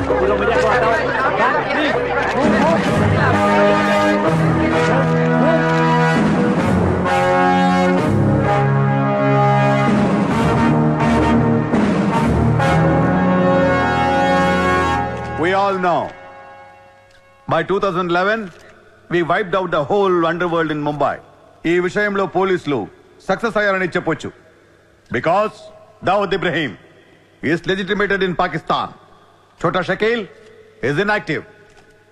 We all know. By 2011, we wiped out the whole underworld in Mumbai. ఈ విషయంలో పోలీసులు success అయ్యారని చెప్పొచ్చు. Because Dawood Ibrahim is legitimated in Pakistan. Chota Shakil is inactive.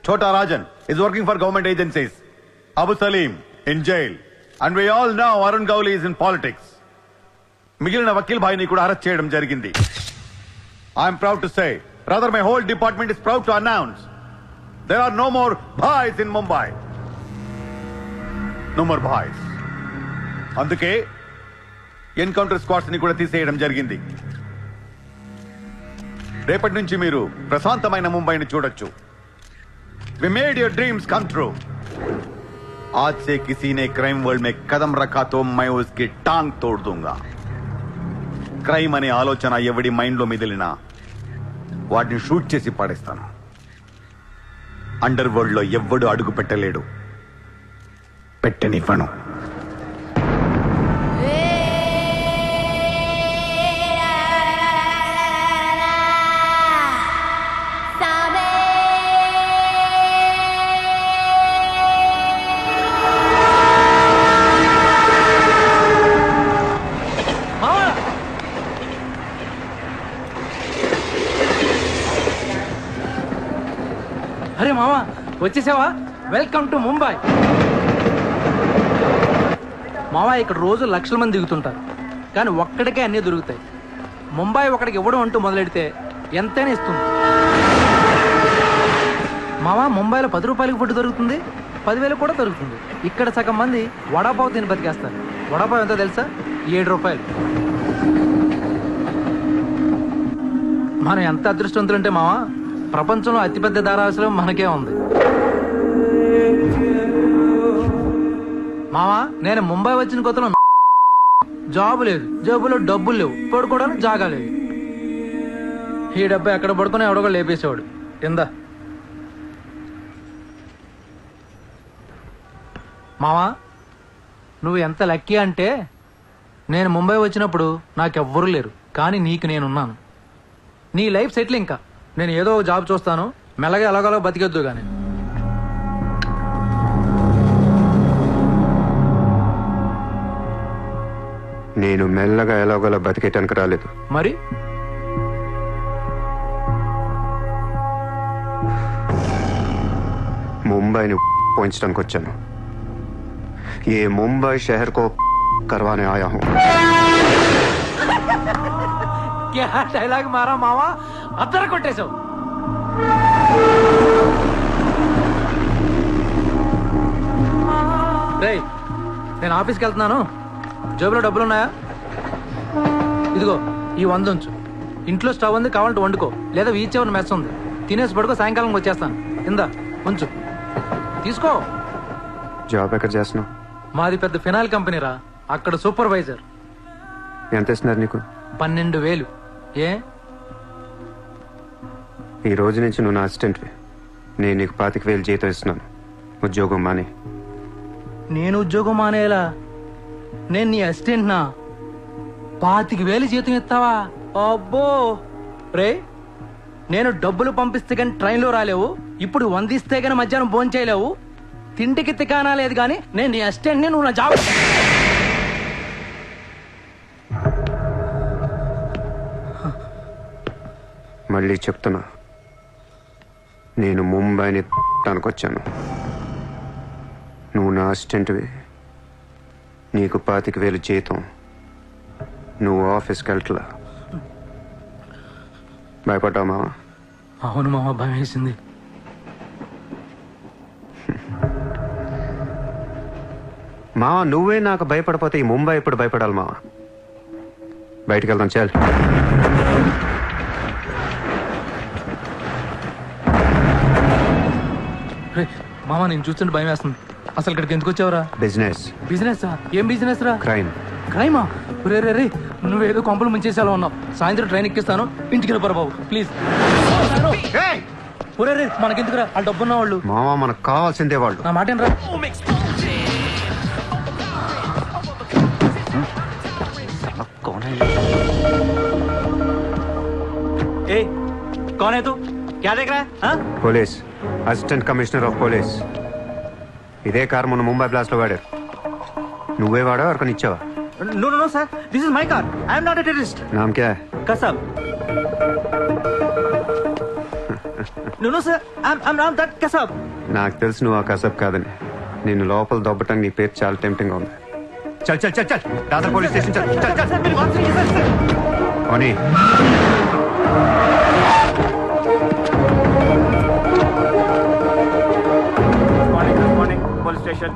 Chota Rajan is working for government agencies. Abu Salim in jail. And we all know Arun Gowli is in politics. మిగిలిన వకీల్ భాయ్ని కూడా arrest చేయడం జరిగింది. I'm proud to say, rather my whole department is proud to announce, there are no more bhais in Mumbai. No more bhais. అందుకే encounter squads ని కూడా తీసేయడం జరిగింది. రేపటి నుంచి మీరు ప్రశాంతమైన ముంబైని చూడొచ్చు. We made your dreams come true. आज से किसी ने क्राइम वर्ल्ड में कदम रखा तो मैं उसकी टांग तोड़ दूंगा. క్రైమ్ అనే ఆలోచన ఎవడి మైండ్ లో మిదిలినా వాటిని షూట్ చేసి పాడేస్తాను. అండర్ వరల్డ్ లో ఎవ్వడు అడుగు పెట్టలేడు, పెట్టనివ్వను. అరే మామా వచ్చేసావా? Welcome to Mumbai. మామా ఇక్కడ రోజు లక్షల మంది దిగుతుంటారు, కానీ ఒక్కడికే అన్నీ దొరుకుతాయి. ముంబై ఒకడికి ఇవ్వడం అంటూ మొదలెడితే ఎంతైనా ఇస్తుంది. మామా ముంబైలో 10 రూపాయలకి ఫుడ్ దొరుకుతుంది, 10,000 కూడా దొరుకుతుంది. ఇక్కడ సగం మంది వడాపావు తిని బతికేస్తారు. వడాపావు ఎంతో తెలుసా? 7 రూపాయలు. మనం ఎంత అదృష్టవంతులంటే మామా, ప్రపంచంలో అతిపెద్ద ధారావాసం మనకే ఉంది. మామా నేను ముంబై వచ్చిన కొత్తలో జాబు లేదు, జేబులో డబ్బులు లేవు, పడుకోవడానికి జాగా లేదు. ఈ డబ్బు ఎక్కడ పడుకుని ఎవడో లేపేసేవాడు. ఎందా మావా నువ్వు ఎంత లక్కీ అంటే, నేను ముంబై వచ్చినప్పుడు నాకెవ్వరూ లేరు, కానీ నీకు నేనున్నాను. నీ లైఫ్ సెటిల్. ఇంకా నేను ఏదో జాబ్ చూస్తాను, మెల్లగా ఎలాగోలా బతికొద్దు. కానీ నేను మెల్లగా ఎలాగోలా బతికేటానికి రాలేదు. మరి ముంబైని పోయించడానికి వచ్చాను. ఏ ముంబై షహర్ కో కర్వానే ఆయా హూ. క్యా డైలాగ్ మారా మావా, అద్దర కొట్టేశావు. రేయ్ నేను ఆఫీస్కి వెళ్తున్నాను, జేబులో డబ్బులున్నాయా? ఇదిగో ఈ 100 ఉంచు. ఇంట్లో స్టవ్ ఉంది, కావాలంటే వండుకో, లేదా వీచ్ మెస్ ఉంది, తినేసి పడుకో, సాయంకాలం వచ్చేస్తాను. ఇందా ఉంచు, తీసుకో. జాబ్ ఎక్కడ చేస్తున్నావు? మాది పెద్ద ఫినాయిల్ కంపెనీ రా, అక్కడ సూపర్వైజర్. ఎంత ఇస్తున్నారు నీకు? 12,000. ఏ ఈ రోజు నుంచి నువ్వు నా అసిస్టెంట్వి. నేను నీకు 25,000 జీతం ఇస్తున్నాను. ఉద్యోగం మానే. నేను ఉద్యోగం మానేలా? నేను నీ అసిస్టెంట్ నా? 25,000 జీతం ఇస్తావా? అబ్బో రే, నేను డబ్బులు పంపిస్తే కానీ ట్రైన్లో రాలేవు, ఇప్పుడు 100 ఇస్తే కానీ మధ్యాహ్నం భోజనం చేయలేవు, తిండికి తికానా లేదు. కానీ నేను నీ అసిస్టెంట్ని, నువ్వు నా జాబ్. మళ్ళీ చెప్తున్నా, నేను ముంబైని తనకొచ్చాను. నువ్వు నా అసిస్టెంట్వి, నీకు 25,000 జీతం, నువ్వు ఆఫీస్కి వెళ్ళట్లా. భయపడ్డావు మావా? అవును మామ, భయం వేసింది. మావా నువ్వే నాకు భయపడిపోతే ఈ ముంబై ఎప్పుడు భయపడాలి మావా? బయటికి వెళ్దాం చాలు. మామ నేను చూస్తుంటే భయం వేస్తుంది. అసలు ఇక్కడికి ఎందుకు వచ్చావురా? బిజినెస్. బిజినెస్? ఏం బిజినెస్ రా? క్రైమ్. క్రైమా? రే రే రే, నువ్వేదో కొంపలు ముంచేసేలా ఉన్నావు. సాయంత్రం ట్రైన్ ఎక్కిస్తాను, ఇంటికి వెళ్ళిపోరా బాబు ప్లీజ్. ఒరే రే మనకెందుకురా వాళ్ళు డబ్బున్న వాళ్ళు. మావా మనకు కావాల్సిందే వాళ్ళు. నా మాట రా. ए कौन है तू? क्या देख रहा है? हाँ? Police, assistant commissioner of police. ఇదే కార్ మొన్న ముంబై బ్లాస్ట్ లో వాడారు. నువ్వే వాడా ఎవరికని ఇచ్చావా? No no no sir, this is my car. I am not a terrorist. నామ్ క్యా హై? कसम. No no sir, I'm not that कसम. నాకు తెలుసు నువ్వు ఆ కసబ్ కాదని. నిన్ను లోపల దొబ్బటం నీ పేరు చాలా టెంప్టింగ్ గా ఉంది. చల్ చల్ చల్ చల్ దాదర్ పోలీస్ స్టేషన్ చల్ చల్ చల్. सर मेरी बात सुनिए सर. ఓని Morning police station.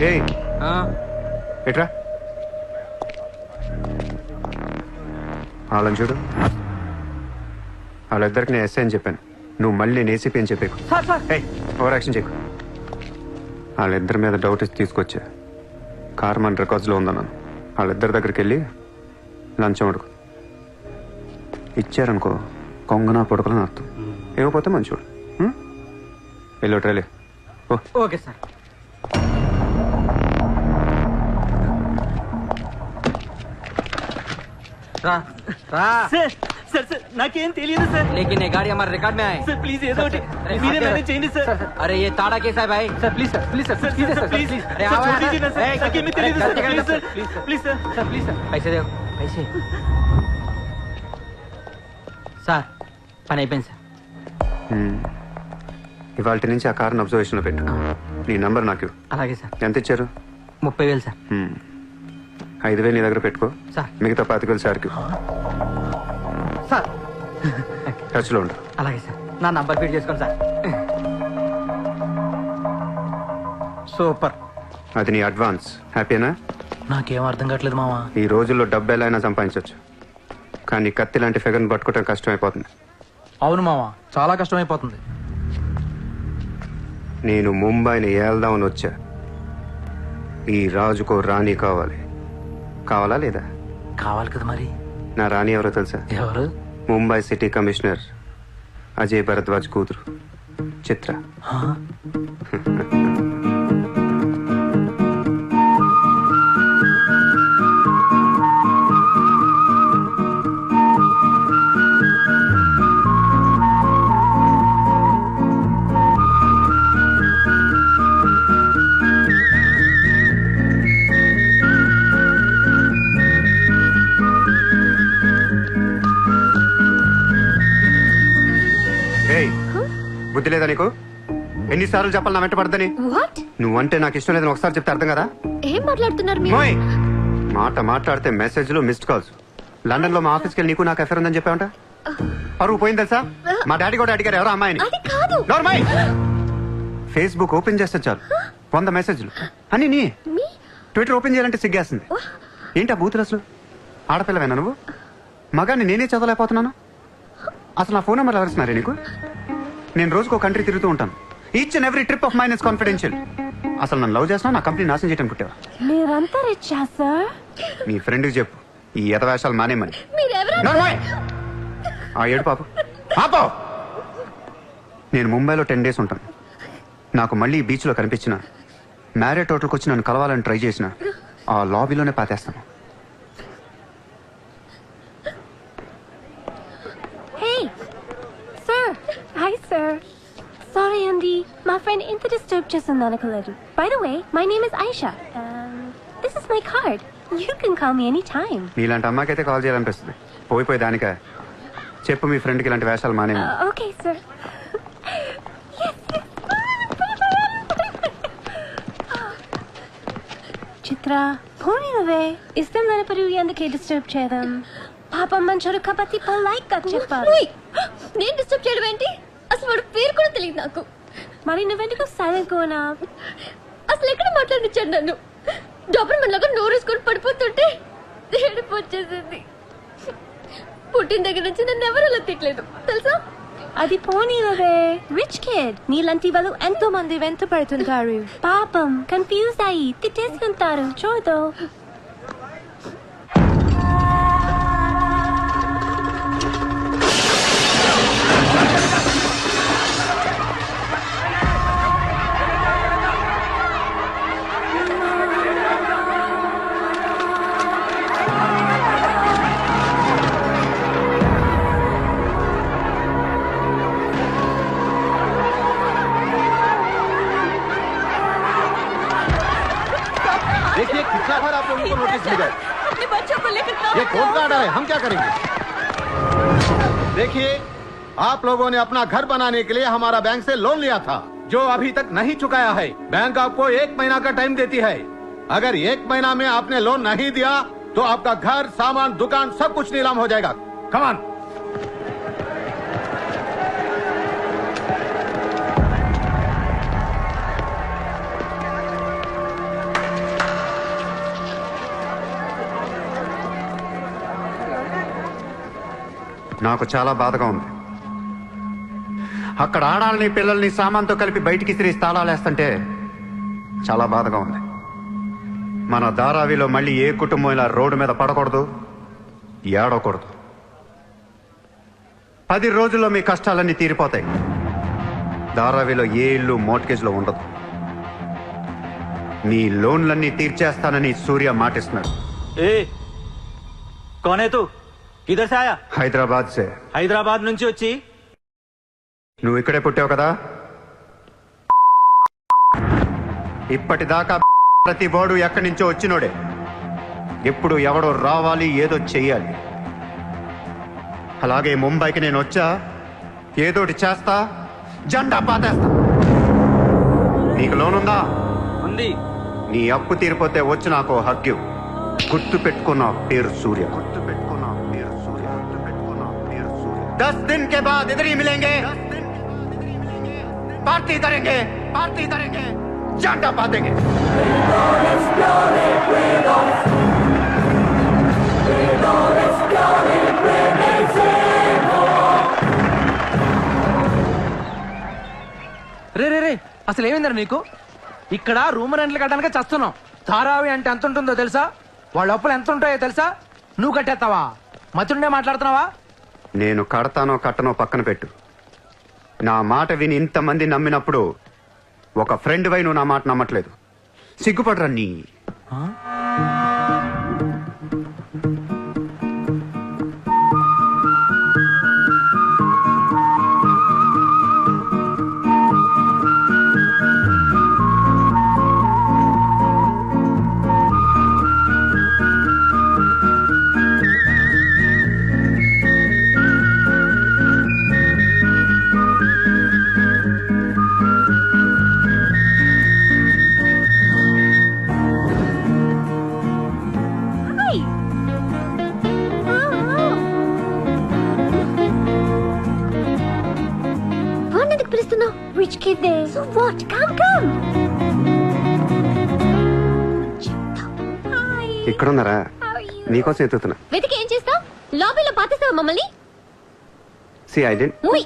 ఏయ్ ఎట్రా వాళ్ళని చూడు. వాళ్ళిద్దరికి నేను ఎస్ఐ అని చెప్పాను. నువ్వు మళ్ళీ నేను ఏసీపీ అని చెప్పేకు. Sir sir. ఏయ్ ఓవర్ యాక్షన్ చేయకు. వాళ్ళిద్దరి మీద డౌట్ ఇచ్చి తీసుకొచ్చా. కార్ మన రికార్డ్స్లో ఉందన్నాను. వాళ్ళిద్దరి దగ్గరికి వెళ్ళి లంచం అడుగు. ఇచ్చారనుకో కొంగనా పొడకలని అర్థం. ఏమైపోతే మంచోడు. వెళ్ళి ట్రైలే ఓ. Okay sir. రా రా. सर सर सर नाकेम తెలియదు सर. लेकिन ये गाड़ी हमारे रिकॉर्ड में आए. सर प्लीज ఏదో ఒకటి మీరే మేనేజ్ చేయండి सर. अरे ये ताड़ा केस है भाई. Sir please sir please sir sir sir please अरे सर आओ छोड़ यार. दीजिए ना सर. नाकेम తెలియదు सर. गलती प्लीज कर sir please sir. Sir please sir पैसे दो पैसे. సార్ పని అయిపోయింది సార్. ఇవాళ నుంచి ఆ కార్ని అబ్జర్వేషన్లో పెట్టు. నీ నంబర్ నాకు అలాగే సార్. ఎంత ఇచ్చారు? 30,000 సార్. 5,000 నీ దగ్గర పెట్టుకో. సార్. మిగతా 25,000 సార్కి సార్ టచ్లో ఉండు. అలాగే సార్. నా నంబర్ ఫీడ్ చేసుకోండి సార్. సూపర్. అది నీ అడ్వాన్స్. హ్యాపీనా? నాకేం అర్థం కావట్లేదు మావా. ఈ రోజుల్లో డబ్బు ఎలా అయినా సంపాదించవచ్చు, కానీ కత్తి లాంటి ఫిగర్ని పట్టుకోవడం కష్టమైపోతుంది. అవును మావా, చాలా కష్టమైపోతుంది. నేను ముంబైని ఏల్దామని వచ్చా. ఈ రాజుకో రాణి కావాలి. కావాలా లేదా? కావాలి కదా మరి. నా రాణి ఎవరో తెలుసా? ఎవరు? ముంబై సిటీ కమిషనర్ అజయ్ భరద్వాజ్ కూతురు చిత్ర. బుద్ధి లేదా నీకు? ఎన్నిసార్లు చెప్పాలి నా వెంట పడదని? వాట్? నువ్వంటే నాకు ఇష్టం లేదని ఒకసారి చెప్తే అర్థం కదా? ఏం మాట్లాడుతున్నారు మీరు? మోయ్, మాట మాట్లాడితే మెసేజ్లు మిస్డ్ కాల్స్. లండన్ లో మా ఆఫీస్కి వెళ్ళి నీకు నాకు అఫేర్ ఉందని చెప్పావంట. పరువు పోయింది తెలుసా? మా డాడీ కూడా అడిగారు ఎవరో అమ్మాయిని. అది కాదు. నార్మల్ ఫేస్బుక్ ఓపెన్ చేస్తే చాలు 100 మెసేజ్లు అని. నీ మీ ట్విట్టర్ ఓపెన్ చేయాలంటే సిగ్గేస్తుంది. ఏంటి ఆ బూతులు అసలు? ఆడపిల్లవేనా నువ్వు? మగాన్ని నేనే చదవలేకపోతున్నాను. అసలు నా ఫోన్ నెంబర్ ఎవరిస్తున్నారే నీకు? నేను రోజుకో కంట్రీ తిరుగుతూ ఉంటాను. Each and every trip of mine is confidential. అసలు నన్ను లవ్ చేస్తున్నా, నా కంపెనీ నాశనం చేయడం కుట్టావా? మీరంతా రిచ్చా సార్? నీ ఫ్రెండ్కి చెప్పు ఈ ఎదవేషాలు మానేమని. మీరెవరు? నార్మల్ ఆ ఏడు పాపు పాపో. నేను ముంబైలో 10 days ఉంటాను. నాకు మళ్ళీ ఈ బీచ్లో కనిపించిన, మ్యారేట్ హోటల్కి వచ్చి నన్ను కలవాలని ట్రై చేసిన ఆ లాబీలోనే పాతేస్తాను. Hey, sir. Hi, sir. Sorry, Andy. My friend ఇంత డిస్టర్బ్ చేసింది అనుకోలేదు. By the way, my name is Aisha. This is my card. You can call me anytime. నీలాంటి అమ్మాయికైతే కాల్ చేయాలనిపిస్తుంది. పోయిపోయి దానికా? చెప్పు మీ ఫ్రెండ్కి ఇలాంటి వేషాలు మానేమి. Okay, sir. చిత్ర పోనీ నువ్వే ఇష్టం లేనప్పుడు ఎందుకే డిస్టర్బ్ చేయడం? పాపం మంచోడు కాబట్టి పొలైట్ గా చెప్పాలి. నేను డిస్టర్బ్ చేయడం ఏంటి? అసలు వాడు పేరు కూడా తెలియదు నాకు. మరి నువ్వెందుకు సైలెంట్ గా ఉన్నావు? అసలు ఎక్కడ మాట్లాడించాడు నన్ను? డబ్బులు మనలాగా నోరేసుకొని పడిపోతుంటే ఏడుపు వచ్చేసింది. పుట్టిన దగ్గర నుంచి నన్ను ఎవరు అలా తిట్టలేదు తెలుసా? అది పోనీ నువ్వే రిచ్ కిడ్. నీలాంటి వాళ్ళు ఎంతో మంది వెంట పడుతుంటారు. పాపం కన్ఫ్యూజ్ అయ్యి తిట్టేసుకుంటారు. చూడు अपने बच्चों को लेकर ये कौन का ऑर्डर है? हम क्या करेंगे? देखिए, आप लोगों ने अपना घर बनाने के लिए हमारा बैंक से लोन लिया था, जो अभी तक नहीं चुकाया है। बैंक आपको 1 महीना का टाइम देती है। अगर 1 महीना में आपने लोन नहीं दिया तो आपका घर, सामान, दुकान सब कुछ नीलाम हो जाएगा। Come on. నాకు చాలా బాధగా ఉంది. అక్కడ ఆడాలని పిల్లల్ని సామాన్తో కలిపి బయటికి తిరిగి తాళాలేస్తుంటే చాలా బాధగా ఉంది. మన ధారావిలో మళ్ళీ ఏ కుటుంబం ఇలా రోడ్డు మీద పడకూడదు, ఏడవకూడదు. 10 రోజుల్లో మీ కష్టాలన్నీ తీరిపోతాయి. ధారావిలో ఏ ఇల్లు మోర్ట్గేజ్లో ఉండదు. మీ లోన్లన్నీ తీర్చేస్తానని సూర్య మాటిస్తున్నాడు. ए कौन है तू? किधर से आया? హైదరాబాద్ సే. హైదరాబాద్ నుంచి వచ్చి నువ్వు ఇక్కడే పుట్టావు కదా. ఇప్పటిదాకా ప్రతి వాడు ఎక్కడి నుంచో వచ్చినోడే. ఎప్పుడు ఎవడో రావాలి, ఏదో చెయ్యాలి. అలాగే ముంబైకి నేను వచ్చా, ఏదోటి చేస్తా, జెండా పాతేస్తా. నీకు లోన్ ఉందా? ఉంది. నీ అప్పు తీరిపోతే వచ్చి నాకు హక్కు. గుర్తు పెట్టుకున్న పేరు సూర్య. గుర్తు పెట్టుకున్న పేరు సూర్య. గుర్తు పెట్టుకున్న పేరు సూర్య. 10 दिन के बाद इधर ही मिलेंगे, पार्टी करेंगे, पार्टी करेंगे, झंडा पातेंगे. రే రే రే అసలు ఏమైందిరా నీకు? ఇక్కడ రూమ్ రెంట్లు కట్టడానికి చస్తున్నాం. ధారావి అంటే ఎంత ఉంటుందో తెలుసా? వాళ్ళ అప్పులు ఎంత ఉంటాయో తెలుసా? నువ్వు కట్టేస్తావా? మతుండే మాట్లాడుతున్నావా? నేను కడతానో కట్టనో పక్కన పెట్టు. నా మాట విని ఇంతమంది నమ్మినప్పుడు ఒక ఫ్రెండ్ వై నువ్వు నా మాట నమ్మట్లేదు. సిగ్గుపడరా నీ. Hi. వాడినెందుకు పిలుస్తున్నావు? Rich kid there. So what? Come. Hi. ఇక్కడున్నారా? How are you? నీకోసం ఎత్తుతున్నా. వెతికి ఏం చేస్తావు? లాబీలో పాతేస్తావా మమ్మల్ని? సి ఐ డెంట్. ముయ్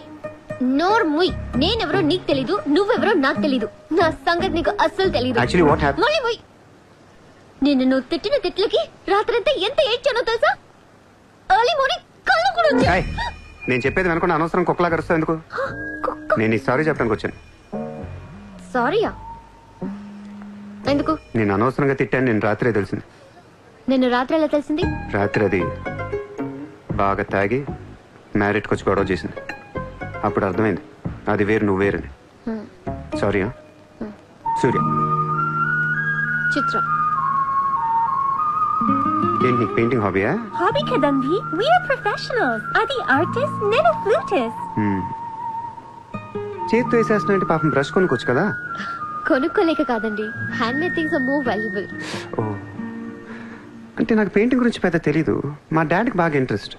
నోర్ ముయ్. నేనెవరో నీకు తెలీదు, నువ్వెవరో నాకు తెలీదు. నా సంగతి నీకు అస్సలు తెలీదు. Actually what happen? మళ్ళీ ముయ్. నిన్ను నువ్వు తిట్టిన తిట్లకి రాత్రంతా ఎంత ఏడ్చానో తెలుసా? ఎర్లీ మార్నింగ్ కళ్ళు కూడా వచ్చాయి. ఏయ్, నేను చెప్పేది వెనకుండా అనవసరం కుక్కలా కరుస్తావు ఎందుకు? నేను ఈ సారీ చెప్పడానికి వచ్చాను. సారీయా? ఎందుకు? నేను అనవసరంగా తిట్టాను. నేను రాత్రే తెలిసింది. నిన్ను రాత్రి ఎలా తెలిసింది? రాత్రి అది బాగా తాగి మ్యారేట్కి వచ్చి గొడవ చేసింది. అప్పుడు అర్థమైంది అది వేరు, నువ్వు వేరని. సారీ. సూర్య. చిత్ర. ఏంటి నీకు painting హాబీయా? Hobby kadanvi. We are professionals. Adi artist, nenu flutist. చేతితో వేసేస్తున్నా పాపం బ్రష్ కొనుక్కోవచ్చు కదా. కొనుక్కోలేక కాదండి, hand made things are more valuable. ఓ, అంటే నాకు పెయింటింగ్ గురించి పెద్ద తెలీదు. మా డాడీకి బాగా ఇంట్రెస్ట్.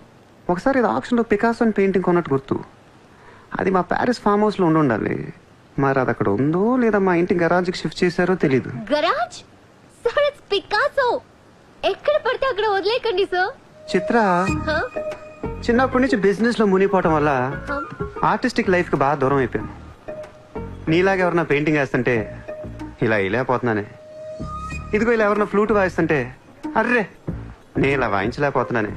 ఒకసారి ఇది ఆక్షన్లో పికాసో అని పెయింటింగ్ కొన్నట్టు గుర్తు. అది మా ప్యారిస్ ఫామ్ హౌస్లో ఉండాలి. మరి అది అక్కడ ఉందో లేదా మా ఇంటి గరాజ్కి షిఫ్ట్ చేశారో తెలీదు. గరాజ్? Sir it's Picasso. ఎక్కడ పడితే అక్కడ వదిలేకండి సార్. చిత్ర చిన్నప్పటి నుంచి బిజినెస్ లో మునిగిపోవటం వల్ల ఆర్టిస్టిక్ లైఫ్ కి బాగా దూరం అయిపోయాను. నీలాగా ఎవరన్నా పెయింటింగ్ వేస్తుంటే ఇలా వేయలేకపోతున్నానే. ఇదిగో ఇలా ఎవరన్నా ఫ్లూట్ వాయిస్తుంటే అర్రే నేను ఇలా వాయించలేకపోతున్నానే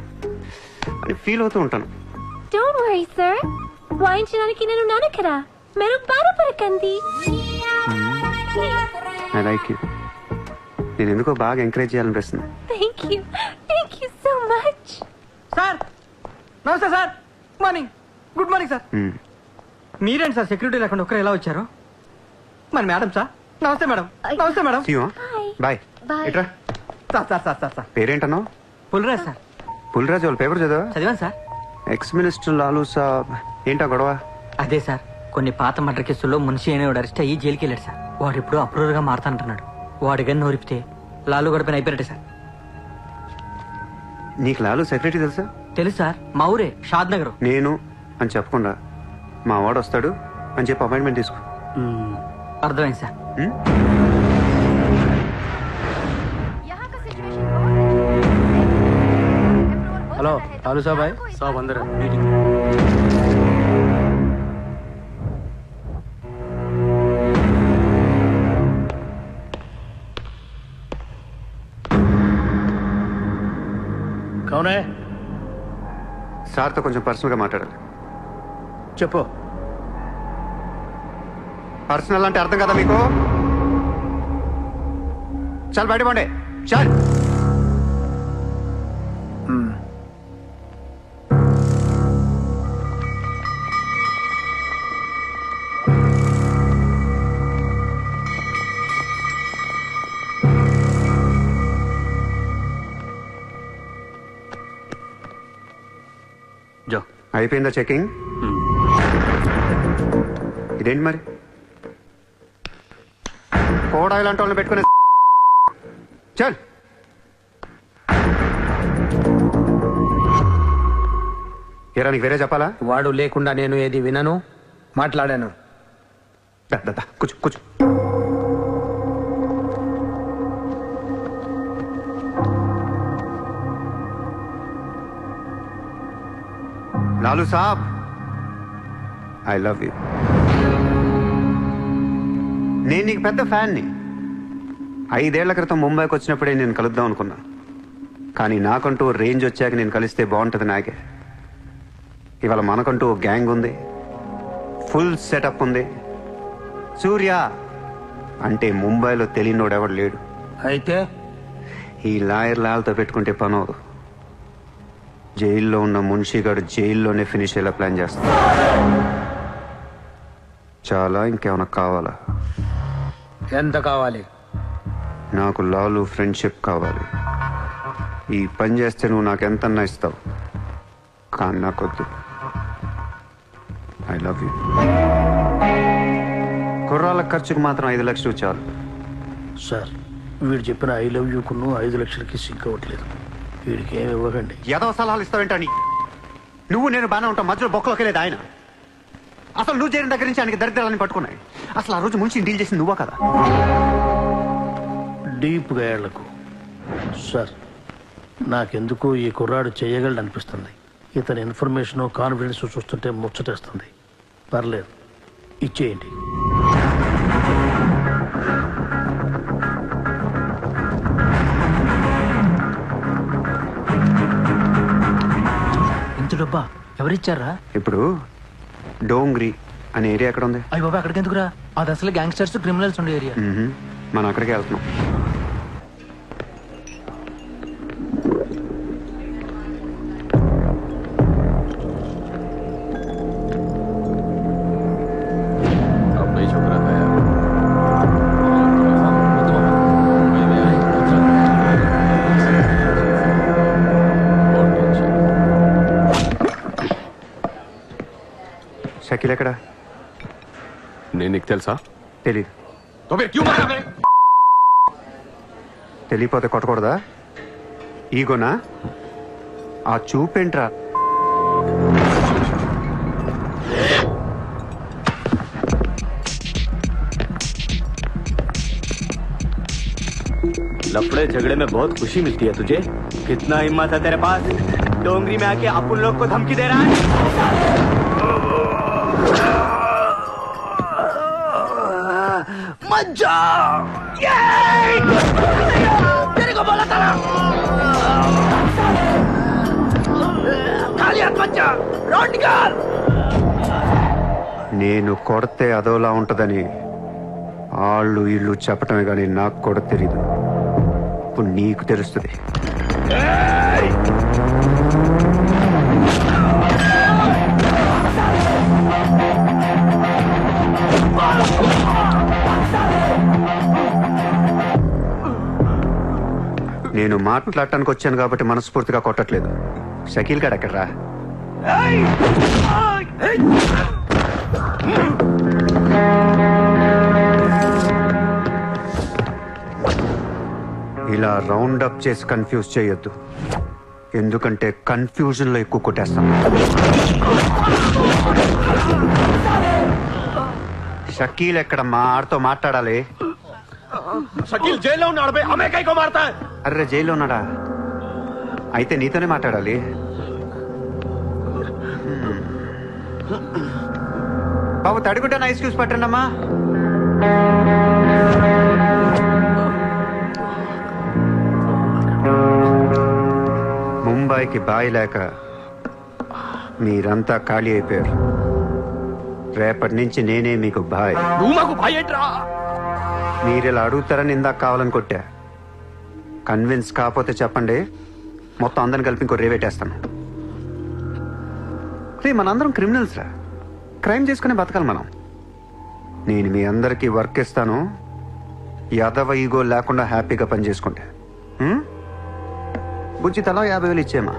అని ఫీల్ అవుతూ ఉంటాను. Don't worry, sir. వాయించడానికి నేను ఉన్నాను కదా. మీరు బాధపడకండి. I like you. నేను ఎందుకో బాగా ఎంకరేజ్ చేయాలనిపిస్తుంది. Thank you. Thank you so much. Sir నమస్తే sir. Morning. Good morning sir. మీరేంటి సార్ సెక్యూరిటీ లేకుండా ఒక్కరు ఎలా వచ్చారు? మరి మేడం సార్. నమస్తే మేడం. నమస్తే మేడం. బాయ్. Bye. ఇట్రా. Sir sir sir sir sir పేరేంటన్నావు? పుల్రాజ్ సార్. పుల్రాజు వాళ్ళ పేపర్ చదివా? చదివాను సార్. ఎక్స్ మినిస్టర్ లాలూ సాబ్ ఏంటా గొడవ? అదే సార్, కొన్ని పాత మర్డర్ కేసుల్లో మున్షి అనేవాడు అరెస్ట్ అయ్యి జైలుకి వెళ్ళాడు సార్. వాడు ఇప్పుడు అప్రూవర్గా మారుతానంటున్నాడు. వాడి గన్ను నోరిపితే లాలు గడపని అయిపోయాడు సార్. నీకు లాలూ సెక్రటరీ తెలుసా? తెలుసు సార్, మా ఊరే షాద్ నగర్. నేను అని చెప్పకుండా మా వాడు వస్తాడు అని చెప్పి అపాయింట్మెంట్ తీసుకో. అర్థమైంది సార్. ఉం? హలో లాలూ సాబాయ్. సాబ్ అందరూ కౌనే సార్తో కొంచెం పర్సనల్గా మాట్లాడాలి. చెప్పు. పర్సనల్ అంటే అర్థం కదా మీకు? చాలు బయట పండే చాలు. అయిపోయిందా చెకింగ్? ఇదేంటి మరి కోడా ఇలాంటి వాళ్ళని పెట్టుకునే? చల్. ఏరా నీకు వేరే చెప్పాలా? వాడు లేకుండా నేను ఏది వినను, మాట్లాడాను. దా, దా, దా, కూర్చో కూర్చో. లాలూ సాబ్, ఐ లవ్ యూ. నేను నీకు పెద్ద ఫ్యాన్ని. 5 ఏళ్ల క్రితం ముంబైకి వచ్చినప్పుడే నేను కలుద్దాం అనుకున్నా. కానీ నాకంటూ రేంజ్ వచ్చాక నేను కలిస్తే బాగుంటుంది నాకే. ఇవాళ మనకంటూ ఓ గ్యాంగ్ ఉంది, ఫుల్ సెటప్ ఉంది. సూర్య అంటే ముంబైలో తెలియనోడు ఎవడు లేడు. అయితే ఈ లాయర్ లాల్తో పెట్టుకుంటే పని అవదు. జైల్లో ఉన్న మున్షిగాడు జైల్లోనే ఫినిష్ అయ్యేలా ప్లాన్ చేస్తాడు. చాలా ఇంకేమైనా కావాలా? ఎంత కావాలి? నాకు లాలు ఫ్రెండ్షిప్ కావాలి. ఈ పని చేస్తే నువ్వు నాకు ఎంతన్నా ఇస్తావు, కానీ నాకొద్దు. I love you. కుర్రాళ్ళ ఖర్చుకు మాత్రం 5 లక్షలు చాలు. సార్, వీడు చెప్పిన 'ఐ లవ్ యూ'కును 5 లక్షలకి సింక్ అవ్వట్లేదు. వీడికి ఏమి ఇవ్వకండి. ఏదో సలహాలు ఇస్తావేంటని? నువ్వు నేను బాగానే ఉంటాం, మధ్యలో బొక్కలోకి లేదు ఆయన. అసలు నువ్వు చేరిన దగ్గర నుంచి ఆయనకి దరిద్రాలని పట్టుకున్నాయి. అసలు ఆ రోజు ముంచి డీల్ చేసింది నువ్వా కదా? డీప్గా ఏళ్లకు సార్, నాకెందుకు ఈ కుర్రాడు చేయగలడు అనిపిస్తుంది. ఇతని ఇన్ఫర్మేషన్ కాన్ఫిడెన్స్ చూస్తుంటే ముచ్చటేస్తుంది. పర్లేదు, ఇచ్చేయండి. ఇంత డబ్బా ఎవరిచ్చారా? ఇప్పుడు డోంగ్రీ అనే ఏరియా ఎక్కడ ఉంది? అయ్యి బాబా, అక్కడికి ఎందుకురా? అది అసలు గ్యాంగ్స్టర్స్ క్రిమినల్స్ ఉండే ఏరియా. మనం అక్కడికే వెళ్తున్నాం. షకీల్ ఎక్కడ? నేను నీకు తెలుసా? తెలీదు. తెలియపోతే కొట్టకూడదా? ఈగోనా? ఆ చూపేంట్రా? लफड़े झगड़े में बहुत खुशी मिलती है तुझे। कितना हिम्मत है तेरे पास, डोंगरी में आके अपन लोग को धमकी दे रहा है। मत जाओ, तेरे को बोला था ना, खाली हाथ मत जा, रोड निकाल। నేను కొడితే అదోలా ఉంటదని వాళ్ళు ఇళ్ళు చెప్పటమే కానీ నాకు కూడా తెలీదు. ఇప్పుడు నీకు తెలుస్తుంది. నేను మాట్లాడటానికి వచ్చాను కాబట్టి మనస్ఫూర్తిగా కొట్టట్లేదు. షకీల్ గారు ఎక్కడ్రా? ఇలా రౌండ్ అప్ చేసి కన్ఫ్యూజ్ చేయొద్దు, ఎందుకంటే కన్ఫ్యూజన్ లో ఎక్కువ కొట్టేస్తాం. షకీల్ ఎక్కడమ్మా? ఆడితో మాట్లాడాలి. షకీల్ జైల్లో ఉన్నాడు. హమే కైకో మారతా? అర్రే జైల్లో ఉన్నాడా? అయితే నీతోనే మాట్లాడాలి. బాబు తడుగుంటే ఐస్ క్యూస్ పట్టండి అమ్మా. ముంబైకి బాయి లేక మీరంతా ఖాళీ అయిపోయారు. రేపటి నుంచి నేనే మీకు బాయ్. నువ్వు మాకు బాయ్ ఏంట్రా? మీరు ఇలా అడుగుతారని ఇందాక కావాలని కొట్టా. కన్విన్స్ కాకపోతే చెప్పండి, మొత్తం అందరిని కలిపి ఇంకో రేవేటేస్తాను. రే మనందరం క్రిమినల్స్ రా, క్రైమ్ చేసుకునే బతకాలి మనం. నేను మీ అందరికీ వర్క్ ఇస్తాను, యాదవ ఈగో లేకుండా హ్యాపీగా పని చేసుకుంటే. బుజ్జి తలా 50,000 ఇచ్చేమా.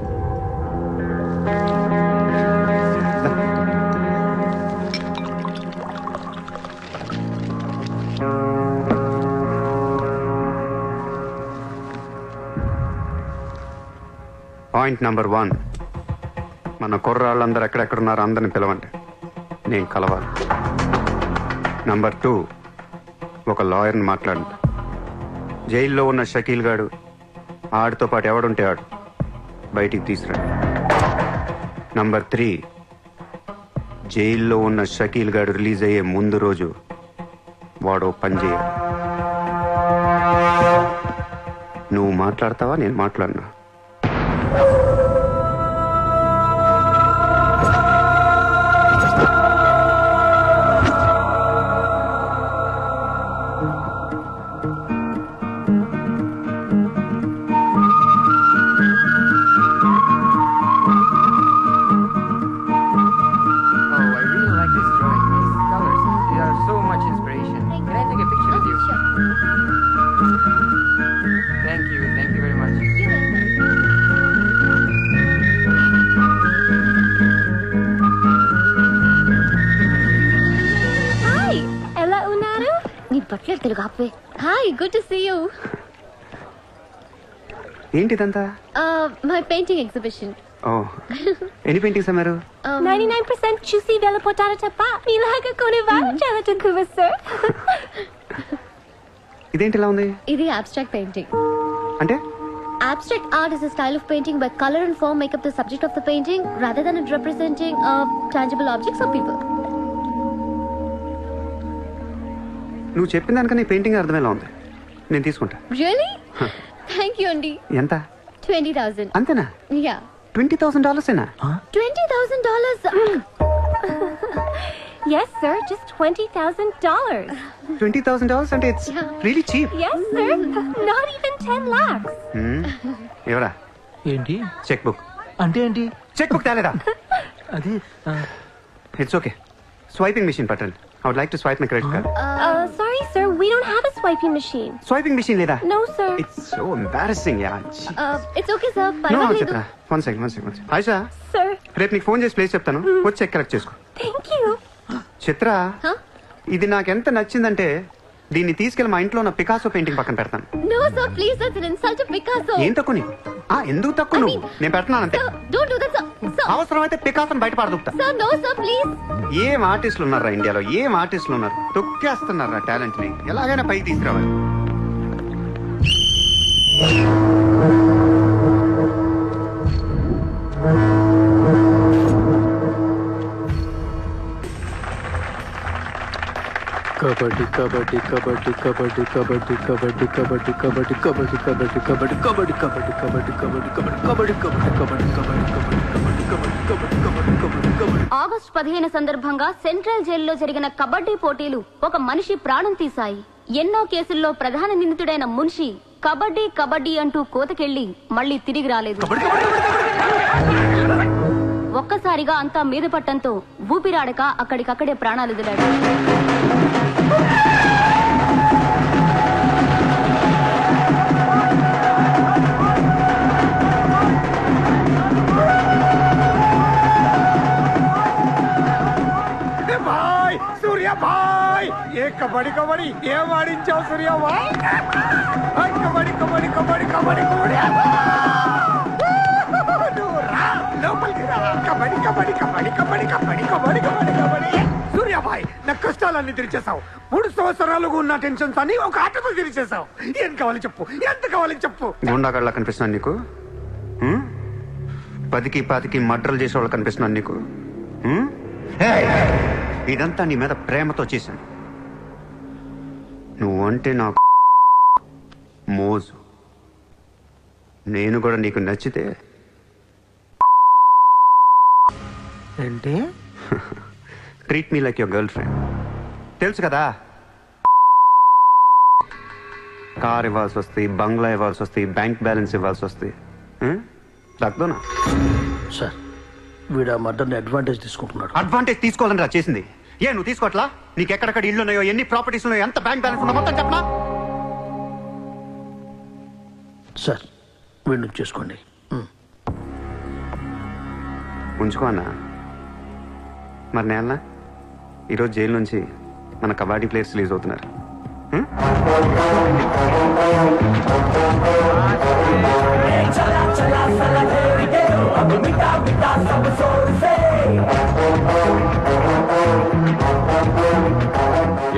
పాయింట్ నెంబర్ 1, మన కుర్రాళ్ళందరూ ఎక్కడెక్కడున్నారో అందరిని పిలవండి, నేను కలవాలి. నెంబర్ 2, ఒక లాయర్ని మాట్లాడండి. జైల్లో ఉన్న షకీల్ గాడు, ఆడితో పాటు ఎవడుంటే ఆడు బయటికి తీసుకురండి. నంబర్ 3, జైల్లో ఉన్న షకీల్ గాడు రిలీజ్ అయ్యే ముందు రోజు వాడు పని చేయాలి. నువ్వు మాట్లాడతావా, నేను మాట్లాడినా? Hi, good to see you. ఏంటిదంతా? My painting exhibition. ఓ, ఎన్ని పెయింటింగ్స్ అమ్మారు? 99% చూసి వెళ్ళిపోతారు తప్ప మీలాగా కొనేవారు చాలా తక్కువ సార్. ఇదేంటి ఇలా ఉంది? ఇది abstract painting. అంటే Abstract art is a style of painting where color and form make up the subject of the painting rather than it representing tangible objects or people. నువ్వు చెప్పిన దానికన్నా ఈ పెయింటింగ్ అర్థమేలా ఉంది. నేను తీసుకుంటా. Really? Thank you అండి. ఎంత? 20,000. అంతేనా? Yeah. $20,000 ఏనా? $20,000. Yes sir, just $20,000. $20,000 అంటే it's really cheap. Yes sir, not even 10 lakhs. ఎవరా? ఏంటి చెక్ బుక్ అంటే ఏంటి? చెక్ బుక్ తేలేదా? అది ఇట్స్ ఓకే. స్వైపింగ్ మెషిన్ పట్టండి. I would like to swipe my credit card. Sorry sir, we don't have a swiping machine. Swiping machine లేదా? No sir. It's so embarrassing, yeah. It's okay sir. No, పర్వాలేదు. Chitra. One second. Aisha, Sir, రేపు నీకు phone చేసి place చెప్తాను, వచ్చి check collect చేసుకో. thank you. Chitra, Huh? ఇది నాకు ఎంత నచ్చిందంటే దీన్ని తీసుకెళ్లి మా ఇంట్లో ఉన్న పికాసో పెయింటింగ్ పక్కన పెడతాను. No sir, please, that's an insult to Picasso. ఏం తక్కువ నీకు? ఎందుకు తక్కువ నువ్వు? నేను పెడుతున్నాను అంతే. Sir, don't do that sir. Sir, అవసరమైతే పికాసోని బయట పారదొక్కుతా. sir, no sir, please. ఏం ఆర్టిస్టులు ఉన్నారా ఇండియాలో? ఏం ఆర్టిస్టులు ఉన్నారు? తొక్కేస్తున్నారా టాలెంట్ ని? ఎలాగైనా పైకి తీసుకురావాలి. కబడ్డీ కబడ్డీ కబడ్డీ కబడ్డీ కబడ్డీ కబడ్డీ కబడ్డీ కబడ్డీ కబడ్డీ కబడ్డీ కబడ్డీ కబడ్డీ కబడ్డీ కబడ్డీ కబడ్డీ కబడ్డీ కబడ్డీ కబడ్డీ కబడ్డీ. ఆగస్టు 15 సందర్భంగా సెంట్రల్ జైల్లో జరిగిన కబడ్డీ పోటీలు ఒక మనిషి ప్రాణం తీశాయి. ఎన్నో కేసుల్లో ప్రధాన నిందితుడైన మున్షి కబడ్డీ కబడ్డీ అంటూ కోతకెళ్లి మళ్లీ తిరిగి రాలేదు. ఒక్కసారిగా అంతా మీద పట్టంతో ఊపిరాడక అక్కడికక్కడే ప్రాణాలు వదిలాడు. కబడ్డీ కబడ్డీ ఏం ఆడించావు సూర్యమ్మా కబడ్డీ కబడ్డీ కబడ్డీ కబడ్డీ కబడ్డీ నువ్వు రా లోపలికి రా కబడ్డీ కబడ్డీ కబడ్డీ కబడ్డీ కబడ్డీ కబడ్డీ కబడ్డీ కబడ్డీ సూర్యాబాయ్ నా కష్టాలన్నీ తీర్చేసావు 3 సంవత్సరాలుగా ఉన్న టెన్షన్స్ అన్ని ఒక ఆటతో తీర్చేసావు ఏం కావాలి చెప్పు ఎంత కావాలి చెప్పు గుండాగడ్లా కనిపిస్తున్నాను నీకు 10కి 20కి మర్డర్లు చేసేవాళ్ళు కనిపిస్తున్నాను నీకు ఇదంతా నీ మీద ప్రేమతో చేశాను నువ్వంటే నాకు మోజు నేను కూడా నీకు నచ్చితే ఏంటి treat me like your girl friend తెలుసు కదా కార్ ఇవ్వాల్సి వస్తాయి బంగ్లా ఇవ్వాల్సి వస్తాయి బ్యాంక్ బ్యాలెన్స్ ఇవ్వాల్సి వస్తాయి తగ్గదునా సార్ వీడు ఆ మర్డర్ని అడ్వాంటేజ్ తీసుకుంటున్నాడు. అడ్వాంటేజ్ తీసుకోవాలని రా చేసింది నువ్వు తీసుకోవట్లా నీకు ఎక్కడెక్కడ ఇల్లు ఉన్నాయో ఎన్ని ప్రాపర్టీస్ ఉన్నాయో ఎంత బ్యాంక్ బ్యాలెన్స్ ఉన్నా మొత్తం చెప్పనా సార్ వీడిని చూసుకోండి. ఉంచుకో అన్నా మరి నేనా ఈరోజు జైలు నుంచి మన కబడ్డీ ప్లేయర్స్ రిలీజ్ అవుతున్నారు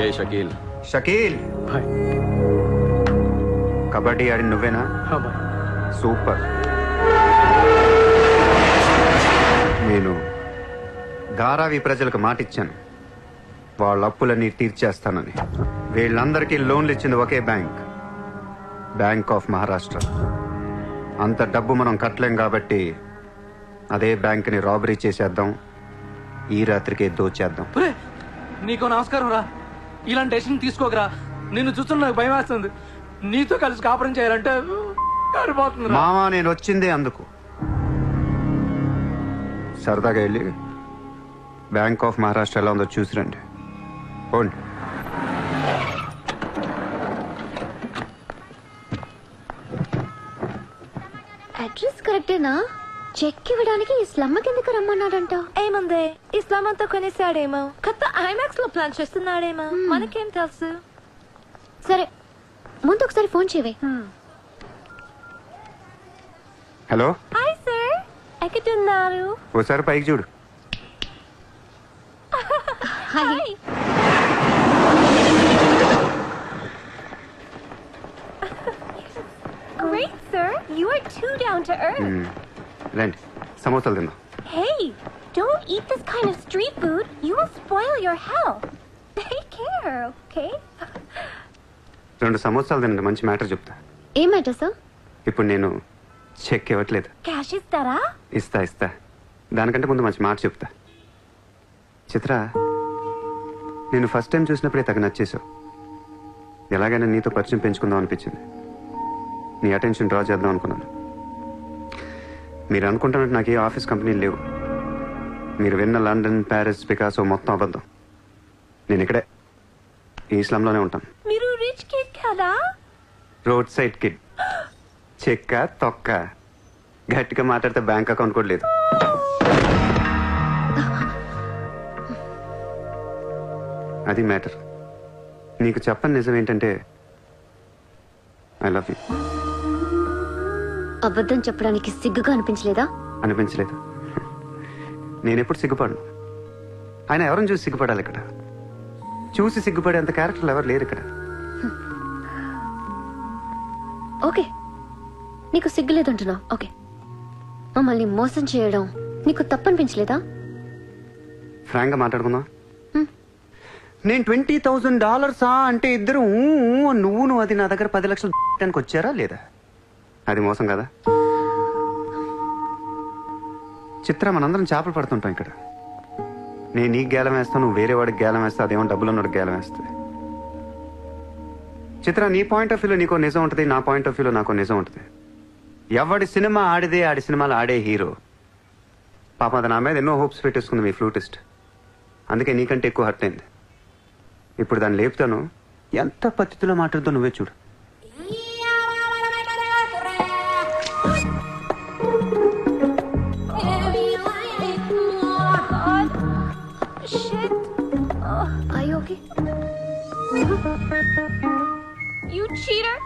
ఏ షకీల్ షకీల్ బాయ్. కబడ్డీ ఆడి నువ్వేనా బాయ్. సూపర్ నేను ధారావి ప్రజలకు మాటిచ్చాను వాళ్ళ అప్పులన్నీ తీర్చేస్తానని వీళ్ళందరికీ లోన్లు ఇచ్చింది ఒకే బ్యాంక్ ఆఫ్ మహారాష్ట్ర అంత డబ్బు మనం కట్టలేం కాబట్టి అదే బ్యాంక్ని రాబరీ చేసేద్దాం ఈ రాత్రికే దోచేద్దాం. నీకు నమస్కారం రా ఇలాంటి డెసిషన్ తీసుకోకరా నిన్ను చూస్తున్న నాకు భయం వేస్తుంది నీతో కలిసి కాపురం చేయాలంటే కారిపోతుంది మామా నేను వచ్చిందే అందుకు సరదాగా వెళ్ళి బ్యాంక్ ఆఫ్ మహారాష్ట్ర ఎలా ఉందో చూసిరండి పోండి. అడ్రస్ కరెక్టేనా చెక్ ఇవ్వడానికి ఈ స్లమ్ కిందకి రమ్మన్నాడంట ఏముంది ఇస్లాం అంతా కొనేసాడేమో కొత్త ఐమాక్స్ లో ప్లాన్ చేస్తున్నాడేమో మనకేం తెలుసు సరే ముందు ఒకసారి ఫోన్ చేయవే. హలో హాయ్ సార్ ఎక్కడున్నారు ఓసారి పైకి చూడు. Hi Great sir you are too down to earth రండి సమోసాలు తిందాం. Hey don't eat this kind of street food you will spoil your health take care okay 2 సమోసాలు తినండి మంచి మ్యాటర్ చెప్తా. ఏం మ్యాటర్ సార్? ఇప్పుడు నేను చెక్ ఇవ్వట్లేదు cash ఇస్తారా ఇస్తా దానికంటే ముందు మంచి మాట చెప్తా. చిత్ర నేను ఫస్ట్ టైం చూసినప్పుడే తగ్గ నచ్చేసావు ఎలాగైనా నీతో పరిచయం పెంచుకుందాం అనిపించింది నీ అటెన్షన్ డ్రా చేద్దాం అనుకున్నాను. మీరు అనుకుంటున్నట్టు నాకు ఏ ఆఫీస్ కంపెనీలు లేవు మీరు విన్న లండన్ ప్యారిస్ పికాసో మొత్తం అబద్ధం నేను ఇక్కడే ఈ ఇస్లాంలోనే ఉంటాను. మీరు రిచ్ కిడ్ కదా రోడ్ సైడ్ కిడ్ చెక్క తొక్క గట్టిగా మాట్లాడితే బ్యాంక్ అకౌంట్ కూడా లేదు. అది మ్యాటర్. నీకు చెప్పని నిజం ఏంటంటే ఐ లవ్ యూ. అబద్ధం చెప్పడానికి సిగ్గుగా అనిపించలేదా? అనిపించలేదు. నేనెప్పుడు సిగ్గుపడను. ఆయన ఎవరిని చూసి సిగ్గుపడాలి ఇక్కడ? చూసి సిగ్గుపడేంత క్యారెక్టర్లు ఎవరు లేరు ఇక్కడ. ఓకే నీకు సిగ్గు లేదంటున్నావు. ఓకే మమ్మల్ని మోసం చేయడం నీకు తప్పనిపించలేదా? ఫ్రాంక్ గా మాట్లాడుకుందాం. నేను $20,000 అంటే ఇద్దరు నువ్వు అది నా దగ్గర 10 లక్షలు వచ్చారా లేదా? అది మోసం కదా. చిత్ర మనందరం చేపలు పడుతుంటాం ఇక్కడ. నేను నీకు గేలం వేస్తాను నువ్వు వేరే వాడికి గేలం వేస్తా అదేమో డబ్బులు ఉన్నోడికి గేలం వేస్తుంది. చిత్ర నీ పాయింట్ ఆఫ్ వ్యూలో నీకో నిజం ఉంటుంది నా పాయింట్ ఆఫ్ వ్యూలో నాకో నిజం ఉంటుంది. ఎవడి సినిమా ఆడిదే ఆడి సినిమాలు ఆడే హీరో. పాప అది నా మీద ఎన్నో హోప్స్ పెట్టేసుకుంది మీ ఫ్లూటిస్ట్. అందుకే నీకంటే ఎక్కువ హర్ట్ అయింది. ఇప్పుడు దాన్ని లేపుతాను ఎంత పద్ధతిలో మాట్లాడుతూ నువ్వే చూడు. Are you okay? You cheater!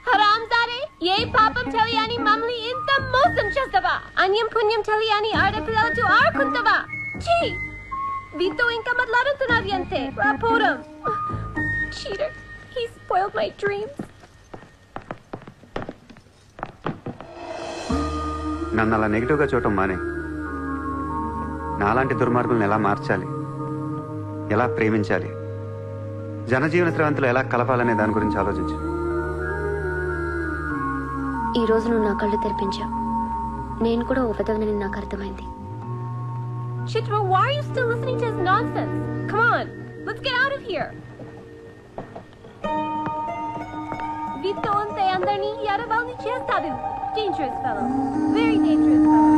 హరాంజాదే ఏ పాపం తెలియని మమ్మల్ని ఇంత మోసం చేస్తావా? అన్యం పుణ్యం తెలియని ఆడపిల్లలతో ఆడుకుంటావా? ఛీ! వీతో ఇంకా మాట్లాడుతున్నది అంతే రాపోరం. Cheater! He spoiled my dreams. నన్ను అలా నెగిటివ్గా చూడటం మానే. నాలాంటి దుర్మార్గులను ఎలా మార్చాలి, ఎలా ప్రేమించాలి, జనజీవన స్రవంతిలో ఎలా కలపాలనే దాని గురించి ఆలోచించు. ఈ రోజు నువ్వు నా కళ్ళు తెరిపించావు. నేను కూడా ఓ విధవనని నాకు అర్థమైంది. Chitra, why are you still listening to his nonsense? Come on, let's get out of here. Vito ante andarni yaravalni chestadu. Dangerous fellow. Very dangerous fellow.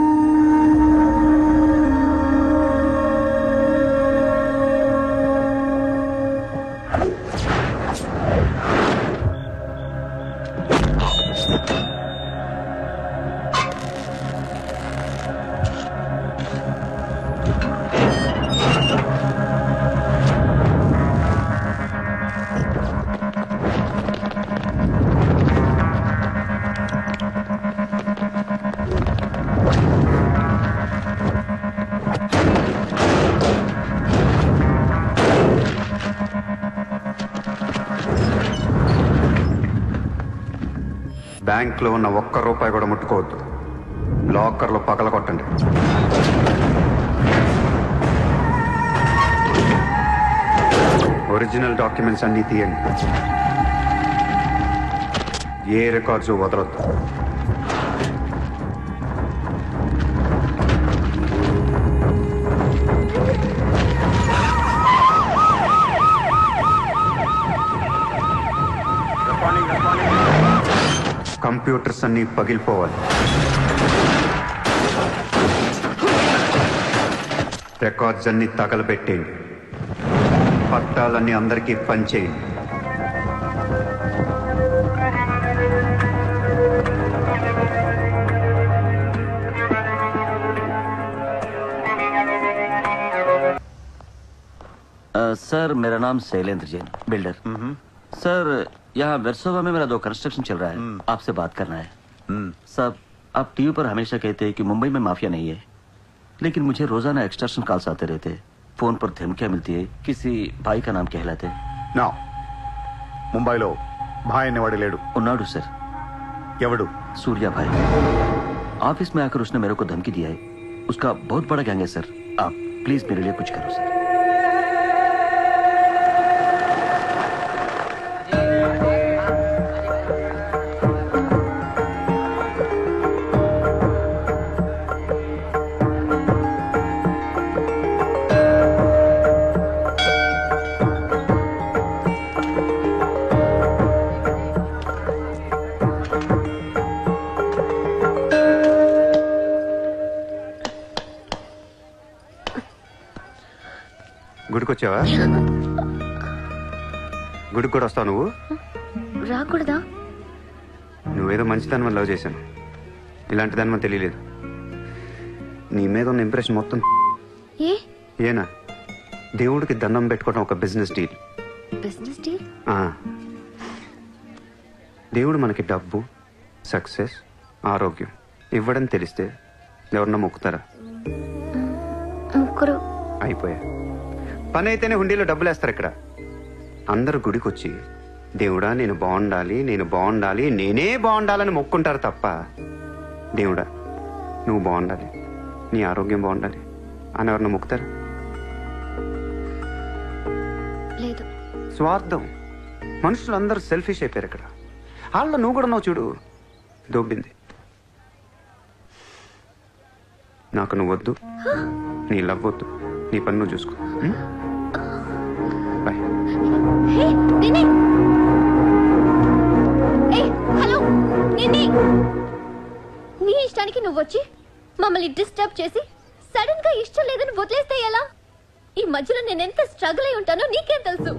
బ్యాంక్లో ఉన్న ఒక్క రూపాయి కూడా ముట్టుకోవద్దు. లాకర్లో పగల కొట్టండి. ఒరిజినల్ డాక్యుమెంట్స్ అన్నీ తీయండి. ఏ రికార్డ్స్ వదలొద్దు. కంప్యూటర్స్ అన్నీ పగిలిపోవాలి. రికార్డ్స్ అన్నీ తగలబెట్టేయండి. పట్టాలన్నీ అందరికీ పంచేయండి. सर मेरा नाम शैलेंद्र जैन बिल्डर। सर यहाँ वेरसोवा में मेरा 2 कंस्ट्रक्शन चल रहा है, आपसे बात करना है। सब आप टीवी पर हमेशा कहते हैं कि मुंबई में माफिया नहीं है, लेकिन मुझे रोजाना एक्सटॉर्शन कॉल्स आते रहते हैं। फोन पर धमकियां मिलती है, किसी भाई का नाम कहलाते हैं। నా ముంబైలో భాయ్ అనేవాడు లేడు. उन्नाडु सर। ఎవడు? सूर्या भाई। ऑफिस में आकर उसने मेरे को धमकी दिया है। उसका बहुत बड़ा गैंग है सर, आप प्लीज मेरे लिए कुछ करो सर। గుడికొచ్చావా? గుడికి కూడా వస్తావు నువ్వు? రాకూడదా? నువ్వేదో మంచిదాన్ని లవ్ చేశాను, ఇలాంటి దాని మనం తెలియలేదు. నీ మీద ఉన్న ఇంప్రెషన్ మొత్తం ఏనా దేవుడికి దండం పెట్టుకోవడం ఒక బిజినెస్ డీల్. Business deal? దేవుడు మనకి డబ్బు, సక్సెస్, ఆరోగ్యం ఇవ్వడం తెలిస్తే ఎవరన్నా మొక్కుతారా? ముగ్గురు అయిపోయా. పని అయితేనే హుండీలో డబ్బులు వేస్తారు. ఇక్కడ అందరూ గుడికి వచ్చి దేవుడా నేను బాగుండాలి, నేను బాగుండాలి, నేనే బాగుండాలని మొక్కుంటారు తప్ప దేవుడా నువ్వు బాగుండాలి, నీ ఆరోగ్యం బాగుండాలి అని ఎవరన్నా మొక్కుతారు? లేదు. స్వార్థం. మనుషులు అందరూ సెల్ఫిష్ అయిపోయారు ఇక్కడ. వాళ్ళ నువ్వు కూడా నువ్వు చూడు, దొబ్బింది. నాకు నువ్వు వద్దు, నీ లవ్ వద్దు, నీ పని నువ్వు చూసుకో. బాయ్. హలో నిన్ని, నీ ఇష్టానికి నువ్వు వచ్చి మమ్మల్ని డిస్టర్బ్ చేసి సడన్ గా ఇష్టం లేదని వదిలేస్తే ఎలా? ఈ మధ్యలో నేను ఎంత స్ట్రగుల్ అయి ఉంటానో నీకేం తెలుసు?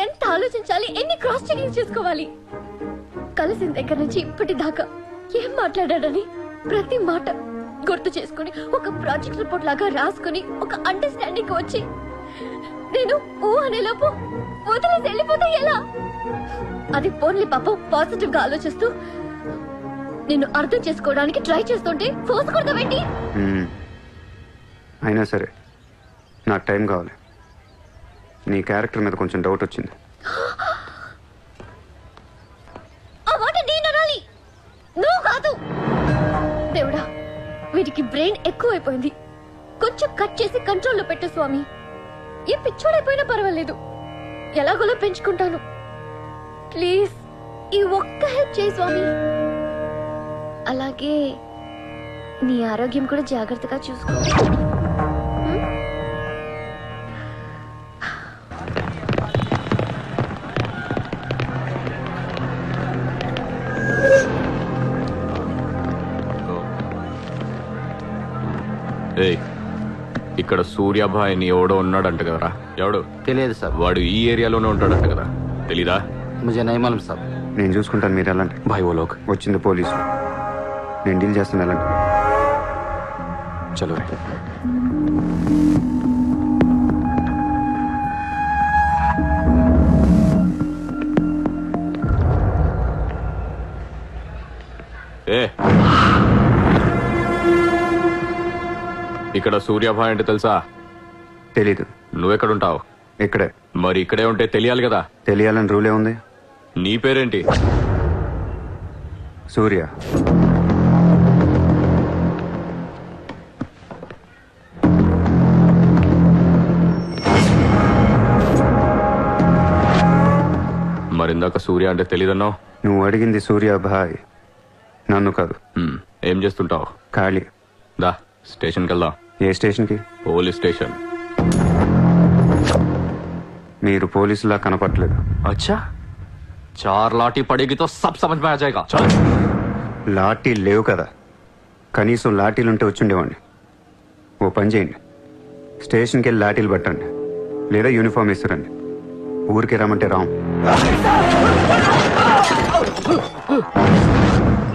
ఎంత ఆలోచించాలి, ఎన్ని క్రాస్ చెకింగ్ చేసుకోవాలి. కలిసిన దగ్గర నుంచి ఇప్పటిదాకా ఏం మాట్లాడాడని ప్రతి మాట గుర్తు చేసుకుని ఒక ప్రాజెక్ట్ రిపోర్ట్ లాగా రాసుకుని ఒక అండర్స్టాండింగ్ వచ్చి నేను ఊ అనేలోపు వదిలేసి వెళ్ళిపోతే ఎలా? అది పోన్లే పాపం పాజిటివ్ గా ఆలోచిస్తూ నిన్ను అర్థం చేసుకోవడానికి ట్రై చేస్తుంటే ఫోర్స్ కొడతావేంటి? అయినా సరే నాకు టైం కావాలి. నీ క్యారెక్టర్ మీద కొంచెం డౌట్ వచ్చింది. ఆ మాట నేను అనాలి, నువ్వు కాదు. దేవుడా, వీటికి బ్రెయిన్ ఎక్కువైపోయింది. కొంచెం కట్ చేసి కంట్రోల్లో పెట్టు స్వామి. ఏ పిచ్చోడైపోయినా పర్వాలేదు, ఎలాగోలా పెంచుకుంటాను. ప్లీజ్ ఈ ఒక్క హెల్ప్ చేయి స్వామి. అలాగే నీ ఆరోగ్యం కూడా జాగ్రత్తగా చూసుకో. ఏయ్, ఇక్కడ సూర్యాభాయ్ అని ఎవడో ఉన్నాడంట కదరా? ఎవడు? తెలియదు సార్. వాడు ఈ ఏరియాలోనే ఉంటాడంట కదా, తెలీదా? ముజే నహీ మాలూమ్ సాబ్. నేను చూసుకుంటాను, మీరు వెళ్ళండి. భాయ్ ఓ లోగ్ వచ్చింది పోలీసు, నేను డీల్ చేస్తాను, వెళ్ళండి. చలో రే. ఏ, ఇక్కడ సూర్యాభాయ్ అంటే తెలుసా? తెలీదు. నువ్వెక్కడుంటావు? ఇక్కడే. మరి ఇక్కడే ఉంటే తెలియాలి కదా. తెలియాలని రూలే ఉంది. నీ పేరేంటి? సూర్య. మరిందాక సూర్య అంటే తెలీదన్నావు. నువ్వు అడిగింది సూర్యాభాయ్, నన్ను కాదు. ఏం చేస్తుంటావు? ఖాళీ. దా స్టేషన్కి వెళ్దాం. ఏ స్టేషన్కి? Police station. మీరు పోలీసులా కనపట్లేదు. అచ్చా, చార్ లాఠీ పడేగి తో సబ్ సమజ్ మే ఆ జాయేగా. లాఠీ లేవు కదా, కనీసం లాఠీలుంటే వచ్చుండేవాడిని. ఓ పని చేయండి, స్టేషన్కి వెళ్ళి లాఠీలు పట్టండి, లేదా యూనిఫామ్ ఇస్తారండి. ఊరికి రమ్మంటే రాం.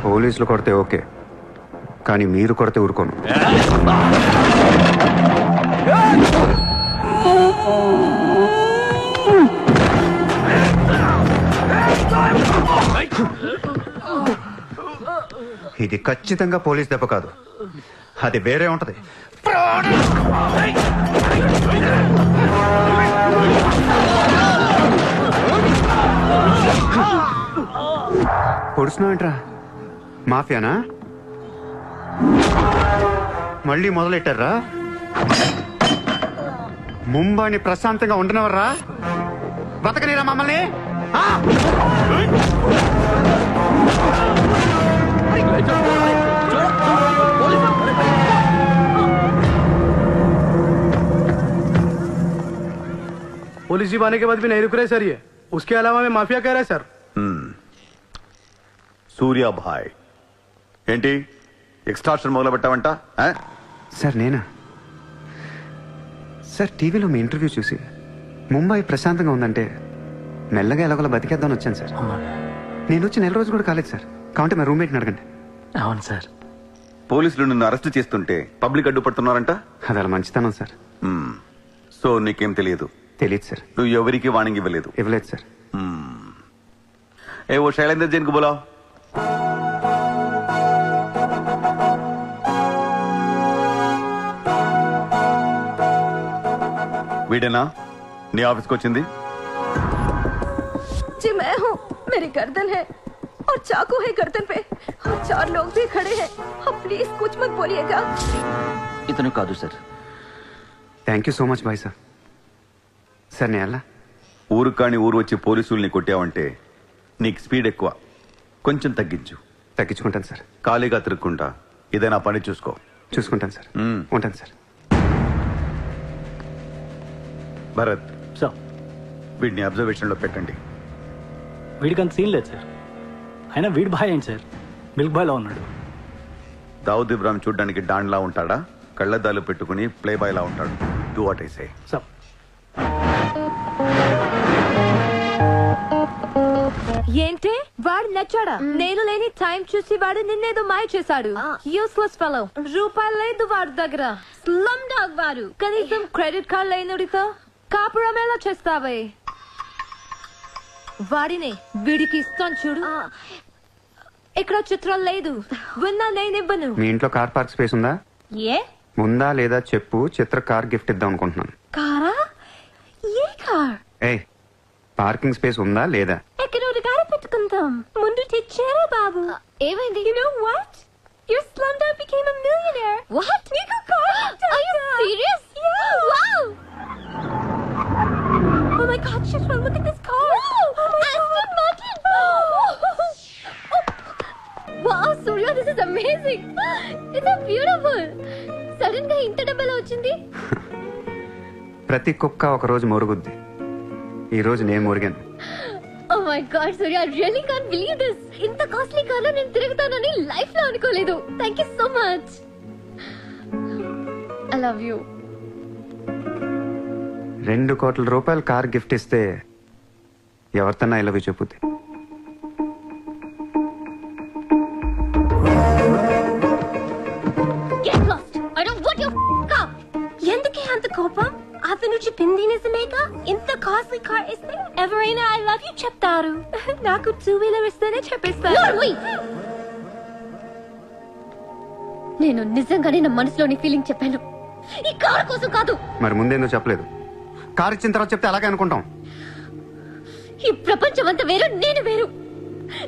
పోలీసులు కొడితే ఓకే, కానీ మీరు కొడితే ఊరుకోను. ఇది ఖచ్చితంగా పోలీస్ దెబ్బ కాదు, అది వేరే ఉంటది. పొడుస్తున్నావేంట్రా? మాఫియానా? మళ్ళీ మొదలెట్టారా? ముంబైని ప్రశాంతంగా ఉండనవర్రా? బతకనీరా మమ్మల్ని? पुलिस जीप आने के बाद भी नहीं रुक रहे सर ये. उसके अलावा मैं माफिया कह रहा है सर. సూర్యాభాయ్ ఏంటి ఎక్స్ట్రాక్షన్ మొదలు పెట్టావంట? సార్ నేనా? సార్ టీవీలో మీ ఇంటర్వ్యూ చూసి ముంబై ప్రశాంతంగా ఉందంటే మెల్లగా ఎలాగోలా బతికేద్దామని వచ్చాను సార్. నేను వచ్చి 4 రోజులు కూడా కాలేదు సార్. కాబట్టి మా రూమ్మేట్ని అడగండి. అవును సార్. పోలీసులు నిన్ను అరెస్ట్ చేస్తుంటే పబ్లిక్ అడ్డుపడుతున్నారంట. అది అలా మంచితనం సార్. సో నీకేం తెలియదు? తెలియదు సార్. నువ్వు ఎవరికి వార్నింగ్ ఇవ్వలేదు? ఇవ్వలేదు సార్. ఏ ఓ శైలేందర్ జైన్ కు బోలావ్. వీడేనా నీ ఆఫీస్కి వచ్చింది? जी मैं हूँ. मेरी गर्दन है और चाकू है गर्दन पे और 4 लोग भी खड़े हैं. आप प्लीज कुछ मत बोलिएगा. ఇతను కాదు sir. Thank you so much bye sir. Sir నేను ఎలా? ఊరు కాని ఊరు వచ్చి పోలీసుల్ని కొట్టావంటే నీకు స్పీడ్ ఎక్కువ, కొంచెం తగ్గించు. తగ్గించుకుంటాను సార్. ఖాళీగా తిరుక్కుంటా ఏదైనా పని చూసుకో. చూసుకుంటాను సార్. ఉంటాను సార్. భరత్ సార్, వీడిని అబ్జర్వేషన్ లో పెట్టండి. వీడికి అంత సీన్ లేదు సార్. అయినా వీడి బాయ్ ఏంటి సార్, మిల్క్ బాయ్లా ఉన్నాడు. దావుద్ ఇబ్రాహిం చూడ్డానికి డాన్లా ఉంటాడా? కళ్ళద్దాలు పెట్టుకుని ప్లే బాయ్ లా ఉంటాడు. Do what I say. Sir ఏంటి వాడు నచ్చాడా? నేను లేని టైం చూసి వాడు నిన్నేదో మాయ చేశాడు. Useless fellow. రూపాయలు లేదు వాడి దగ్గర. స్లమ్ డాగ్ వాడు. కనీసం క్రెడిట్ కార్డ్ లేనుడితో కాపురం ఎలా చేస్తావే? వాడినే వీడికి ఇస్తాను చూడు. ఇక్కడ చిత్రం లేదు. విన్నా నేనివ్వను. మీ ఇంట్లో కార్ పార్క్ స్పేస్ ఉందా? ఏ ఉందా లేదా చెప్పు, చిత్ర కార్ గిఫ్ట్ ఇద్దాం అనుకుంటున్నాను. కారా? ఏ కార్? ఏ పార్కింగ్ స్పేస్ ఉందా లేదా? ఎక్కడ గారి పెట్టుకుంటాం. ముందు తెచ్చారా బాబు? ఏమైంది? You know what? Your slumdog became a millionaire. What? నీకు car Are you serious? Yeah. Wow! Oh my God, Chitra, look at this car. Oh my Aston Martin! Wow, Surya, this is amazing. It's so beautiful. Sudden గా ఇంత డబ్బులు వచ్చింది. ప్రతి కుక్క ఒక రోజు మొరుగుద్ది. ఈ రోజు నేను మురిగాను. Oh my God, Surya, I really can't believe this. ఇంత కాస్ట్లీ కార్లో నేను తిరుగుతానని లైఫ్ లో అనుకోలేదు. Thank you so much. I love you. 2 కోట్ల రూపాయలు కార్ గిఫ్ట్ ఇస్తే ఎవరితోనా ఇలా చెప్పుద్ది. Get lost. I don't want your car. ఎందుకే అంత కోపం? అతను చెప్పింది నిజమేగా? ఇంత కాస్ట్లీ కార్ ఇస్తే ఎవరైనా ఐ లవ్ యూ చెప్తారు. నాకు 2-wheeler ఇస్తేనే చెప్పేస్తారు. Norway. నేను నిజంగానే నా మనసులోని ఫీలింగ్ చెప్పాను. ఈ కార్ కోసం కాదు. మరి ముందేందో చెప్పలేదు. కార్ ఇచ్చిన తర్వాత చెప్తే అలాగే అనుకుంటాం. ఈ ప్రపంచం అంతా వేరు, నేను వేరు.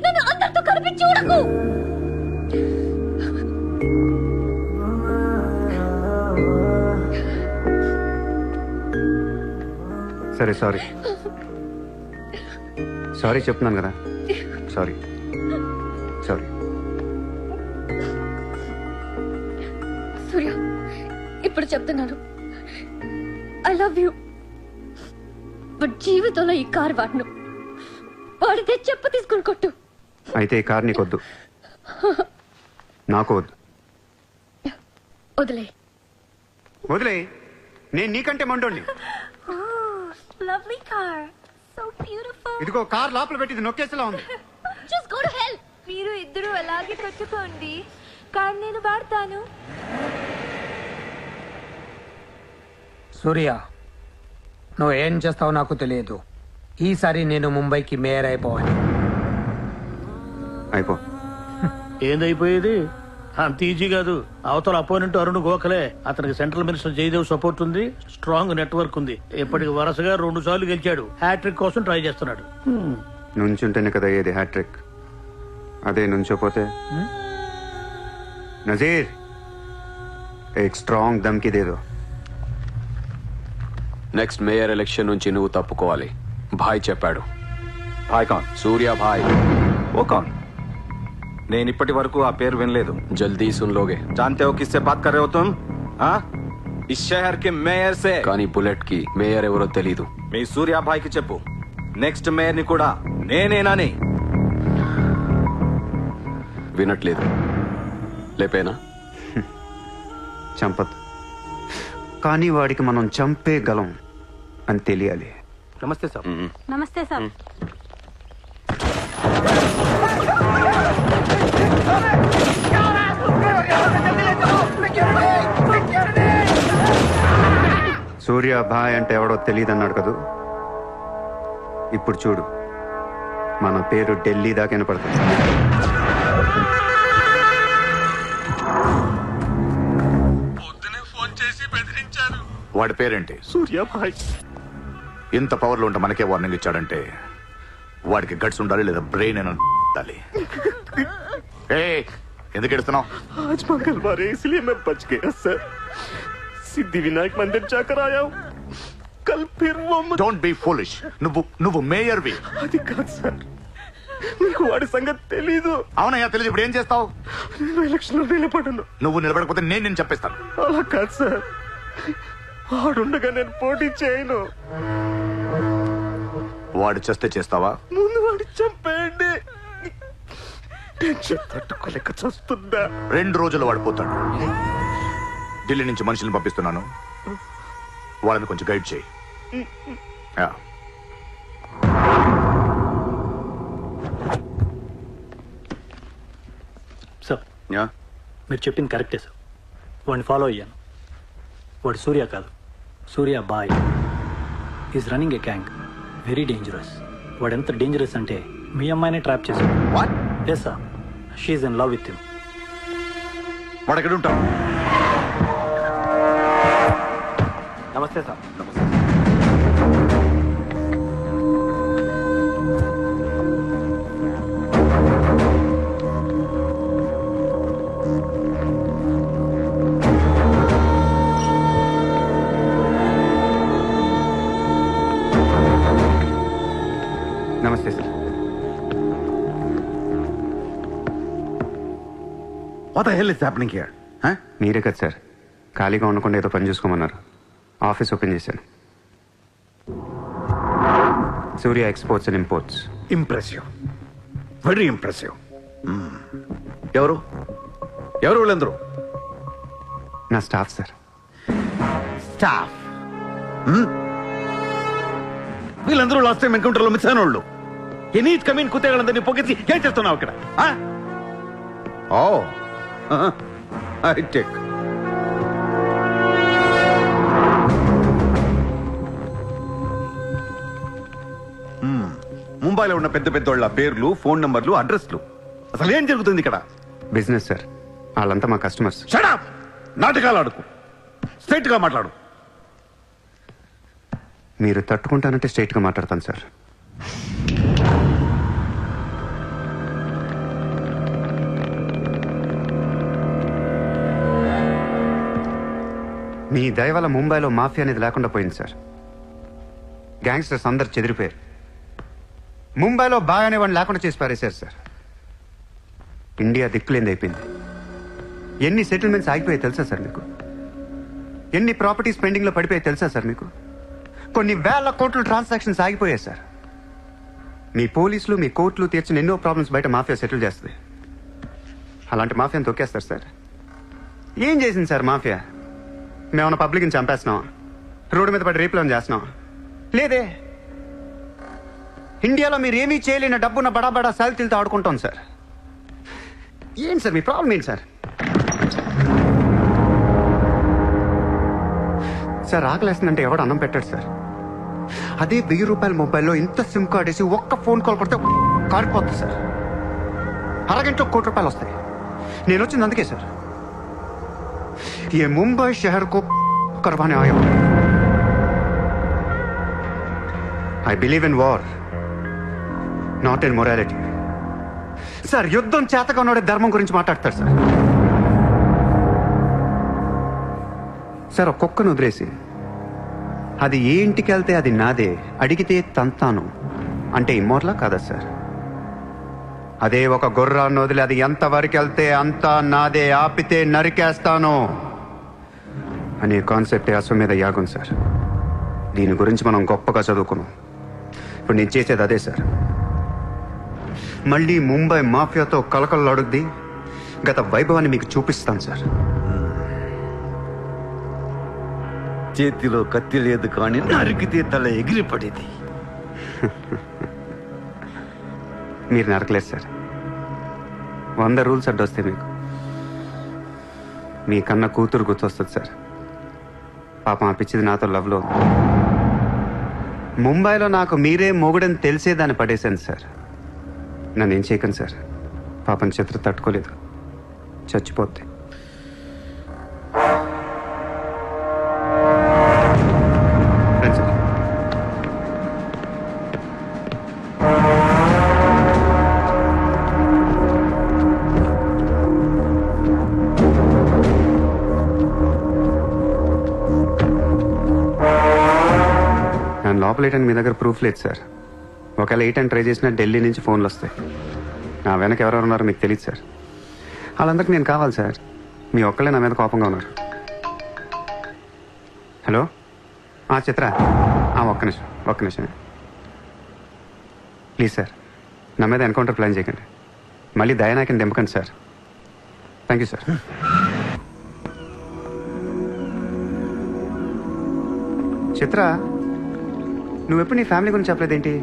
నన్ను అందరితో కలిపి చూడకు. సరే సారీ సారీ చెప్తున్నాను కదా. Sorry sorry. సూర్య, ఇప్పుడు చెప్తున్నాను, ఐ లవ్ యూ. బట్ జీవితంలో ఈ కార్ వాడను. వాడితే చెప్ప తీసుకుని కొట్టు. అయితే ఈ కార్ నీకొద్దు, నాకు వద్దు. వదిలే. వదిలే. నేను నీకంటే మండోండి. Lovely car. So beautiful. ఇదిగో కార్ లోపల పెట్టింది నొక్కేసేలా ఉంది. Just go to hell. మీరు ఇద్దరు అలాగే పెట్టుకోండి. కార్ నేను వాడతాను. సూర్య, నువ్వు ఏం చేస్తావో నాకు తెలియదు. ఈసారి నేను ముంబైకి మేయర్ అయిపోవాలి. అయిపో. ఏందైపోయేది? అంత ఈజీ కాదు. అవతల అపోనెంట్ అరుణ్ గోఖలే. అతనికి సెంట్రల్ మినిస్టర్ జయదేవ్ సపోర్ట్ ఉంది, స్ట్రాంగ్ నెట్వర్క్ ఉంది. ఇప్పటికి వరుసగా 2 సార్లు గెలిచాడు. హ్యాట్రిక్ కోసం ట్రై చేస్తున్నాడు. నుంచుంటేనే కదా ఏది హ్యాట్రిక్. అదే నుంచోపోతే నజీర్ ఏక్ స్ట్రాంగ్ దమ్కి దేదో. నెక్స్ట్ మేయర్ ఎలక్షన్ నుంచి నువ్వు తప్పుకోవాలి. భాయ్ చెప్పాడు. భాయ్ కాన్? సూర్య భాయ్. ఓ కాన్? నేను ఇప్పటి వరకు ఆ పేరు వినలేదు. జల్దీ సున్లోగే. जानते हो किससे बात कर रहे हो तुम? हाँ, इस शहर के మేయర్ से. కానీ బుల్లెట్ కి మేయర్ ఎవరో తెలీదు. మీ సూర్య భాయ్ కి చెప్పు, నెక్స్ట్ మేయర్ ని కూడా నేనేనని. వినట్లేదు. లేపేనా? చంపదు, కానీ వాడికి మనం చంపేయగలం అని తెలియాలి. నమస్తే సార్. నమస్తే సార్. సూర్య భాయ్ అంటే ఎవడో తెలియదు అన్నాడు కదూ. ఇప్పుడు చూడు, మన పేరు ఢిల్లీ దాకా వినపడుతుంది. వాడి పేరేంటి? సూర్య భాయ్. ఇంత పవర్లో ఉంటే మనకే వార్నింగ్ ఇచ్చాడంటే వాడికి గట్స్ ఉండాలి, లేదా బ్రెయిన్ అని ఉండాలి. ఎందుకు ఎడుతున్నావు? आज मंगलवार है इसलिए मैं बच गया सर. सिद्धिविनायक मंदिर जाकर आया हूँ. कल फिर वो డోంట్ బి ఫూలిష్. నువ్వు మేయర్వి. అది కాదు సార్, మీకు వాడి సంగతి తెలీదు. అవునయ్యా తెలియదు. ఇప్పుడు ఏం చేస్తావు? నేను ఎలక్షన్ లో నిలబడను. నువ్వు నిలబడకపోతే నేను చెప్పేస్తాను. అలా కాదు సార్, వాడుండగా నేను పోటీ చేయను. వాడు చేస్తే చేస్తావా? ముందు వాడి చంపేయండి. టెన్షన్ తట్టుకోలేక చస్తుందా. 2 రోజులు వాడిపోతాడు. ఢిల్లీ నుంచి మనుషులను పంపిస్తున్నాను, వాళ్ళని కొంచెం గైడ్ చేయి. సార్, మీరు చెప్పింది కరెక్టే సార్. వాడిని ఫాలో అయ్యాను. వాడు సూర్య కాదు, సూర్య బాయ్. Is running a gang, very dangerous. వాడు ఎంత డేంజరస్ అంటే మీ అమ్మాయిని ట్రాప్ చేశాడు. What? Yes sir, she's in love with him. వాడు ఎక్కడ ఉంటాడు? నమస్తే సార్. నమస్తే sir. What the hell is happening here? Huh? మీరే కదా సార్ ఖాళీగా ఉండకుండా ఏదో పని చూసుకోమన్నారు. ఆఫీస్ ఓపెన్ చేశాను. Surya exports and imports. Impressive, very impressive. ఎవరు ఎవరు వీళ్ళందరూ? నా స్టాఫ్ సార్. స్టాఫ్? వీళ్ళందరూ లాస్ట్ టైం ఎన్కౌంటర్లో మిస్ అయిన వాళ్ళు. ఎనీట్ కమీన్ కుతేగాళ్ళందరినీ పొగేసి ఏం చేస్తున్నావు ఇక్కడ? ఓ ఐ టేక్. ముంబైలో ఉన్న పెద్ద పెద్దోళ్ళ పేర్లు, ఫోన్ నంబర్లు, అడ్రస్లు. అసలు ఏం జరుగుతుంది ఇక్కడ? Business sir. వాళ్ళంతా మా కస్టమర్స్. Shut up! నాటకాలు ఆడుకు, స్ట్రైట్ గా మాట్లాడు. మీరు తట్టుకుంటానంటే స్ట్రైట్గా మాట్లాడతాను సార్. మీ దయ వల్ల ముంబైలో మాఫియా అనేది లేకుండా పోయింది సార్. గ్యాంగ్స్టర్స్ అందరు చెదిరిపోయారు. ముంబైలో బాగానే వాడిని లేకుండా చేసి పారేశారు సార్. ఇండియా దిక్కులేంది అయిపోయింది. ఎన్ని సెటిల్మెంట్స్ ఆగిపోయాయి తెలుసా సార్ మీకు? ఎన్ని ప్రాపర్టీస్ పెండింగ్లో పడిపోయాయి తెలుసా సార్ మీకు? కొన్ని వేల కోట్ల ట్రాన్సాక్షన్స్ ఆగిపోయాయి సార్. మీ పోలీసులు, మీ కోర్టులు తీర్చిన ఎన్నో ప్రాబ్లమ్స్ బయట మాఫియా సెటిల్ చేస్తుంది. అలాంటి మాఫియాని తొక్కేస్తారు సార్. ఏం చేసింది సార్ మాఫియా? మేమన్నా పబ్లిక్ని చంపేస్తున్నాం, రోడ్డు మీద పడి రేపులను చేస్తున్నాం? లేదే. ఇండియాలో మీరు ఏమీ చేయలేని డబ్బున్న బడా బడా సాల్తీలతో ఆడుకుంటాం సార్. ఏంటి సార్ మీ ప్రాబ్లం ఏంటి సార్? సార్ ఆకలేస్తుందంటే ఎవడు అన్నం పెట్టాడు సార్. అదే 1000 రూపాయల మొబైల్లో ఇంత సిమ్ కార్డ్ వేసి ఒక్క ఫోన్ కాల్ కొడితే కారిపోతుంది సార్. అరగంటలో 1 కోటి రూపాయలు వస్తాయి. నేను వచ్చింది అందుకే సార్. ये मुंबई शहर को करवाने आया हूं. I believe in war, not in morality. Sir యుద్ధం చేతగా ఉన్నోడే ధర్మం గురించి మాట్లాడతారు సార్. సార్ ఒక కుక్కను వదిలేసి అది ఏ ఇంటికి వెళ్తే అది నాదే, అడిగితే తంతాను అంటే ఇమ్మోర్లా కాదా సార్? అదే ఒక గుర్రాన్ని వదిలి అది ఎంతవరకు వెళ్తే అంతా నాదే, ఆపితే నరికేస్తాను అనే కాన్సెప్టే అశ్వమేధ యాగం సార్. దీని గురించి మనం గొప్పగా చదువుకున్నాం. ఇప్పుడు నేను చేసేది అదే సార్. మళ్ళీ ముంబై మాఫియాతో కలకలలాడుద్ది గత వైభవాన్ని మీకు చూపిస్తాను సార్. చేతిలో కత్తి లేదు కానీ నరికితే తల ఎగిరిపడేది. మీరు నరకలేదు సార్. 100 రూల్స్ అడ్డొస్తే మీకు మీ కన్న కూతురు గుర్తొస్తుంది సార్. పాపం ఆ పిచ్చిది నాతో లవ్లో ఉంది. ముంబైలో నాకు మీరే మొగుడని తెలిసేదాన్ని పడేశాను సార్. నన్ను ఏం చేయకండి సార్. పాపం చిత్ర తట్టుకోలేదు, చచ్చిపోద్ది. నేను లోపలేయడానికి మీ దగ్గర ప్రూఫ్ లేదు సార్. ఒకవేళ 8 అని ట్రై చేసినా ఢిల్లీ నుంచి ఫోన్లు వస్తాయి. నా వెనక ఎవరెవరు ఉన్నారో మీకు తెలియదు సార్. వాళ్ళందరికీ నేను కావాలి సార్. మీ ఒక్కళ్ళే నా మీద కోపంగా ఉన్నారు. హలో చిత్ర, ఒక్క నిమిషం ప్లీజ్ సార్. నా మీద ఎన్కౌంటర్ ప్లాన్ చేయకండి. మళ్ళీ దయానాయకని దింపకండి సార్. Thank you sir. చిత్ర, నువ్వెప్పుడు నీ ఫ్యామిలీ గురించి చెప్పలేదేంటి?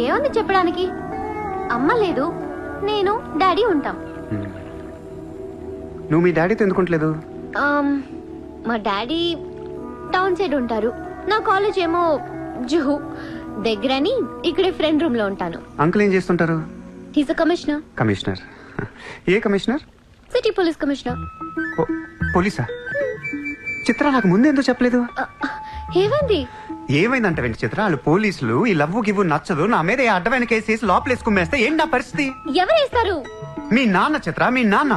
ఏముంది చెప్పడానికి? అమ్మ లేదు, నేను డాడీ ఉంటాం. నువ్వు మీ డాడీతో ఎందుకుంటలేదు? మా డాడీ టౌన్ సైడ్ ఉంటారు, నా కాలేజ్ ఏమో జుహు దగ్గరని ఇక్కడే ఫ్రెండ్ రూమ్ లో ఉంటాను. అంకుల్ ఏం చేస్తుంటారు? He's a commissioner. కమిషనర్? ఏ కమిషనర్? City police commissioner. పోలీసా? చిత్ర నాకు ముందు ఎందుకు చెప్పలేదు? ఏమైంది? ఏమైందంట వెంట చిత్ర, వాళ్ళు పోలీసులు ఈ లవ్వు గివ్వు నచ్చదు, నా మీద అడ్డమైన కేసు వేసి లోపలేసి కుమ్మేస్తే ఏంటి నా పరిస్థితి? ఎవరేస్తారు? మీ నాన్న చిత్ర, మీ నాన్న.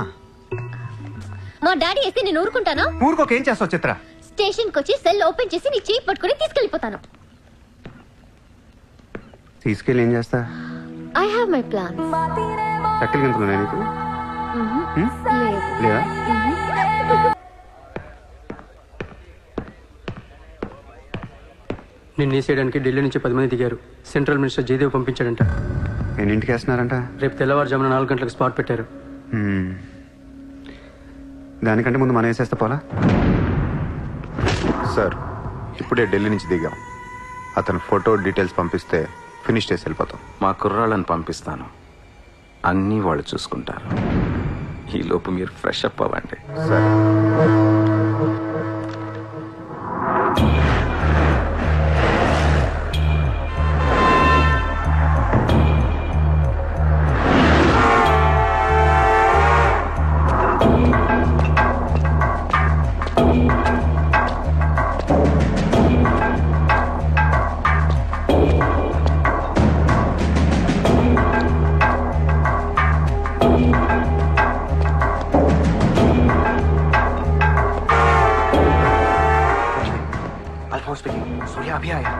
మా డాడీ వేస్తే నేను ఊరుకుంటానా? ఊరుకోక ఏం చేస్తావు చిత్ర? స్టేషన్ కి వచ్చి సెల్ ఓపెన్ చేసి నీ చేయి పట్టుకుని తీసుకెళ్లిపోతాను. తీసుకెళ్ళి ఏం చేస్తా? I have my plan. చక్కలు గింతున్నా నీకు? లేదా? నిన్ను వేసేయడానికి ఢిల్లీ నుంచి 10 మంది దిగారు. సెంట్రల్ మినిస్టర్ జయదేవ్ పంపించాడంట. ఎన్నింటికి వేస్తున్నారంట? రేపు తెల్లవారుజామున 4 గంటలకు స్పాట్ పెట్టారు. దానికంటే ముందు మనం వేసేస్తే పోలా? సార్, ఇప్పుడే ఢిల్లీ నుంచి దిగాం. అతను ఫోటో డీటెయిల్స్ పంపిస్తే ఫినిష్ చేసి వెళ్ళిపోతాం. మా కుర్రాళ్ళని పంపిస్తాను, అన్నీ వాళ్ళు చూసుకుంటారు. ఈ లోపు మీరు ఫ్రెష్ అప్ అవ్వండి. సరే. सूर्या अभी आया.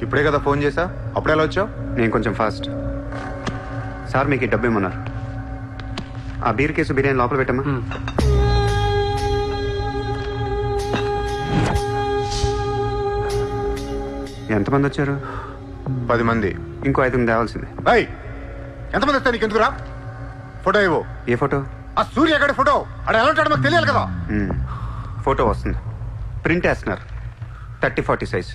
ఇప్పుడే కదా ఫోన్ చేసా, అప్పుడు ఎలా వచ్చావు? నేను కొంచెం ఫాస్ట్. సార్ మీకు డబ్బు ఏమన్నారు? ఆ బీర్ కేసు బిర్యానీ లోపల పెట్టమ్మా. ఎంతమంది వచ్చారు? 10 మంది. ఇంకో 5 మంది తేవాల్సింది. ఎంతమంది వస్తా నీకు ఎందుకురా? ఫోటో ఇవ్వు. ఏ ఫోటో? ఆ సూర్య గడి ఫోటో. అక్కడ ఎలా ఉంటాడో మాకు తెలియాలి కదా. ఫోటో వస్తుంది, ప్రింట్ వేస్తున్నారు. 30-40 సైజ్.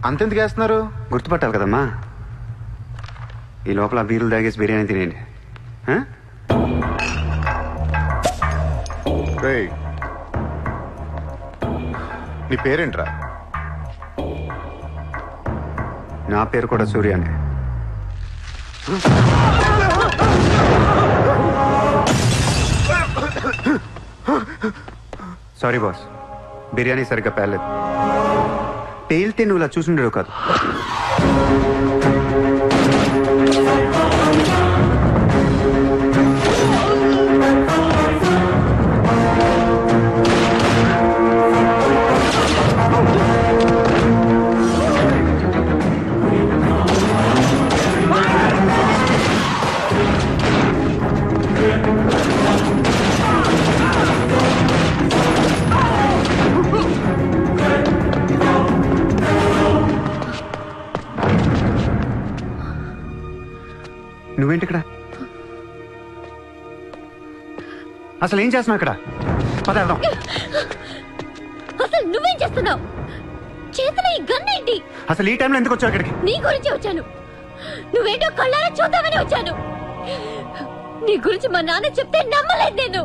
అంతెందుకు వేస్తున్నారు? గుర్తుపట్టాలి కదమ్మా. ఈ లోపల బీరులు తాగేసి బిర్యానీ తినేయండి. నీ పేరేంట్రా? నా పేరు కూడా సూర్యానే. సారీ బాస్, బిర్యానీ సరిగ్గా పేర్లేదు. పేలితే నువ్వు ఇలా చూసుండేవు కాదు. నువ్వేంటి ఇక్కడ? అసలు ఏం చేస్తున్నావు ఇక్కడ? పదేద్దాం. అసలు నువ్వేం చేస్తున్నావు? చేతిలో ఈ గన్ ఏంటి? అసలు ఈ టైంలో ఎందుకు వచ్చావు ఇక్కడికి? నీ గురించి వచ్చాను. నువ్వేంటో కళ్ళారా చూద్దామని వచ్చాను. నీ గురించి మా నాన్న చెప్తే నమ్మలేదు నేను.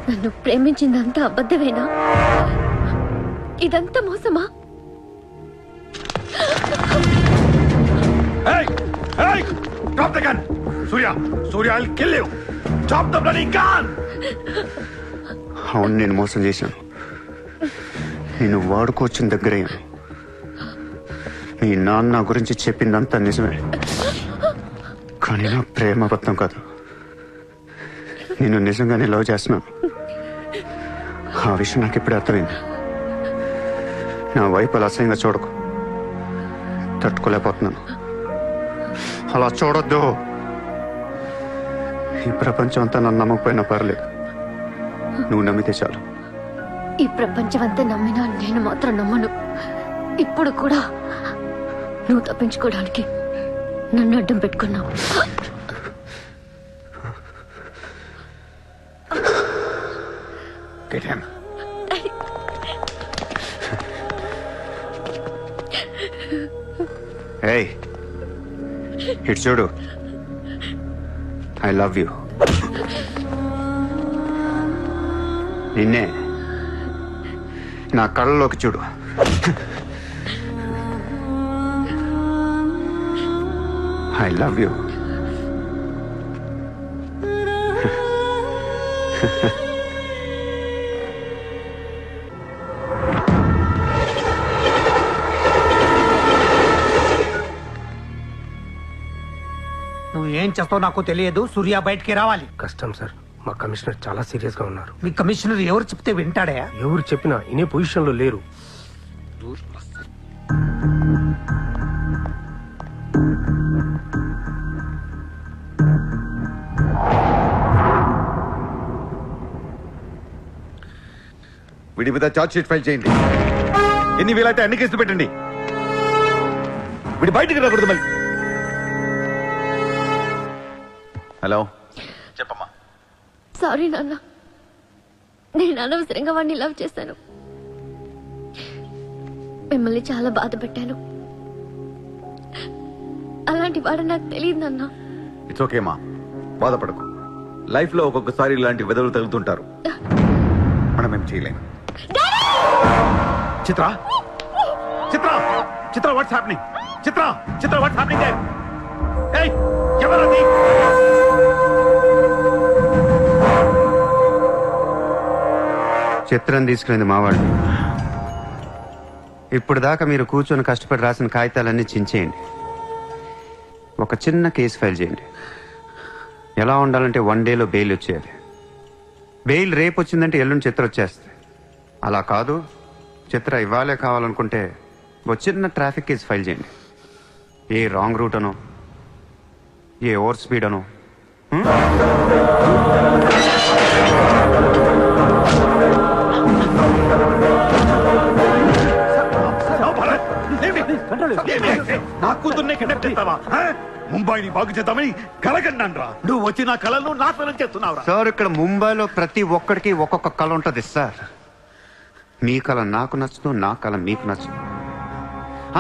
నన్ను ప్రేమించిందంతా అబద్ధమేనా? ఇదంతా మోసమా? Drop the gun! Surya! Surya, I'll kill you! Drop the bloody gun! అవును, నేను మోసం చేశాను. నేను వాడుకోవచ్చిన దగ్గరయ్యాను. మీ నాన్న గురించి చెప్పిందంతా నిజమే, కానీ నా ప్రేమ అబద్ధం కాదు. నేను నిజంగానే లవ్ చేస్తున్నాను. ఆ విషయం నాకు ఇప్పుడే అర్థమైంది. నా వైపు అలా అసహ్యంగా చూడకు. తట్టుకోలేకపోతున్నాను. అలా చూడొద్దు. ఈ ప్రపంచం అంతా నన్ను నమ్మకపోయినా పర్లేదు, నువ్వు నమ్మితే చాలు. ఈ ప్రపంచం అంతా నమ్మినా నేను మాత్రం నమ్మను. ఇప్పుడు కూడా నువ్వు తప్పించుకోవడానికి నన్ను అడ్డం పెట్టుకున్నావు. ఏయ్ ఇటు చూడు. I love you. నిన్నే నా కళ్ళలోకి చూడు. I love you. నువ్వు ఏం చేస్తావు నాకు తెలియదు. సూర్య బయటికి రావాలి. కష్టం సార్, మా కమిషనర్ చాలా సీరియస్ గా ఉన్నారు. మీ కమిషనర్ ఎవరు చెప్తే వింటాడా? ఎవరు చెప్పినా ఇనే పొజిషన్ లో లేరు. వీడి మీద చార్జ్ షీట్ ఫైల్ చేయండి. ఎన్ని వీలైతే అన్ని కేసులు పెట్టండి. వీడి బయటికి రాకూడదు మళ్ళీ. హలో, చెప్పమ్మా. సారీ నాన్న, నేను అనవసరంగా వాడిని లవ్ చేశాను. మిమ్మల్ని చాలా బాధ పెట్టాను. అలాంటి వాడు నాకు తెలియదు నాన్న. ఇట్స్ ఓకే మా, బాధపడకు. లైఫ్ లో ఒక్కొక్కసారి ఇలాంటి వెదవులు తగులుతుంటారు. మనం ఏం చేయలేము. Chitra, Chitra, Chitra, what's happening? Chitra, Chitra, what's happening there? ఏయ్, ఎవరది? చిత్రం తీసుకునేది మావాడు. ఇప్పుడు దాకా మీరు కూర్చొని కష్టపడి రాసిన కాగితాలన్నీ చించేయండి. ఒక చిన్న కేసు ఫైల్ చేయండి. ఎలా ఉండాలంటే 1 డేలో బెయిల్ వచ్చేయాలి. బెయిల్ రేపు వచ్చిందంటే ఎల్లుండి చిత్ర వచ్చేస్తుంది. అలా కాదు, చిత్ర ఇవ్వాలే కావాలనుకుంటే ఒక చిన్న ట్రాఫిక్ కేసు ఫైల్ చేయండి. ఏ రాంగ్ రూట్ అనో, ఏ ఓవర్ స్పీడ్ అనో. నా కూతుర్నే కిడ్నాప్ చేస్తావా? ముంబైని బాగు చేద్దామని కలగన్నాను రా. నువ్వు వచ్చి నా కళను నాశనం చేస్తున్నావురా. సార్, ఇక్కడ ముంబైలో ప్రతి ఒక్కడికి ఒక్కొక్క కళ ఉంటుంది సార్. మీ కళ నాకు నచ్చదు, నా కళ మీకు నచ్చదు.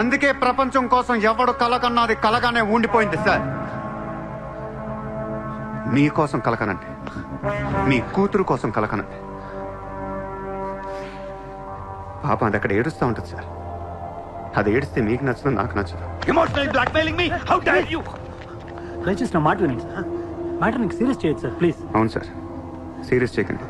అందుకే ప్రపంచం కోసం ఎవడు కళ కన్నా అది కలగానే ఉండిపోయింది సార్. మీకోసం కలకనండి, మీ కూతురు కోసం కలకనండి. పాపం అది అక్కడ ఏడుస్తూ ఉంటుంది సార్. అది ఏడిస్తే మీకు నచ్చదు, నాకు నచ్చదు. Emotional blackmailing me, how dare you? దయచేసి నా మాట వినండి సార్. మ్యాటర్ నీకు సీరియస్ చేయొచ్చు సార్, ప్లీజ్. అవును సార్, సీరియస్ చేయకండి.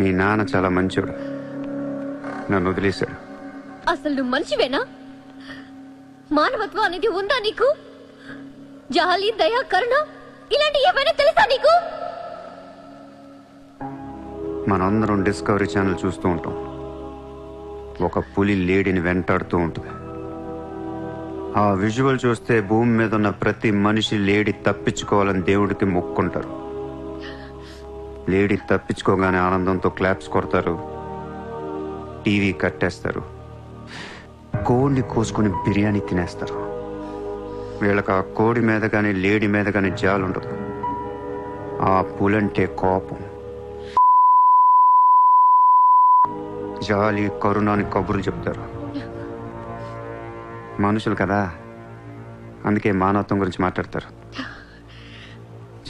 మీ నాన్న చాలా మంచివాడు, నన్ను వదిలేశాడు. అసలు నువ్వు మనిషివేనా? మానవత్వం అనేది ఉందా నీకు? జాలి, దయ, కరుణ ఇలాంటి ఏమైనా తెలుసా నీకు? మనందరం డిస్కవరీ ఛానల్ చూస్తూ ఉంటాం. ఒక పులి లేడీని వెంటాడుతూ ఉంటుంది. ఆ విజువల్ చూస్తే భూమి మీద ఉన్న ప్రతి మనిషి లేడీ తప్పించుకోవాలని దేవుడికి మొక్కుంటారు. లేడీ తప్పించుకోగానే ఆనందంతో క్లాప్స్ కొడతారు, టీవీ కట్టేస్తారు, కోడిని కోసుకుని బిర్యానీ తినేస్తారు. వీళ్ళకి ఆ కోడి మీద కానీ లేడీ మీద కానీ జాలి ఉండదు. ఆ పులంటే కోపం, జాలి, కరుణాని కబుర్లు చెప్తారు. మనుషులు కదా, అందుకే మానవత్వం గురించి మాట్లాడతారు.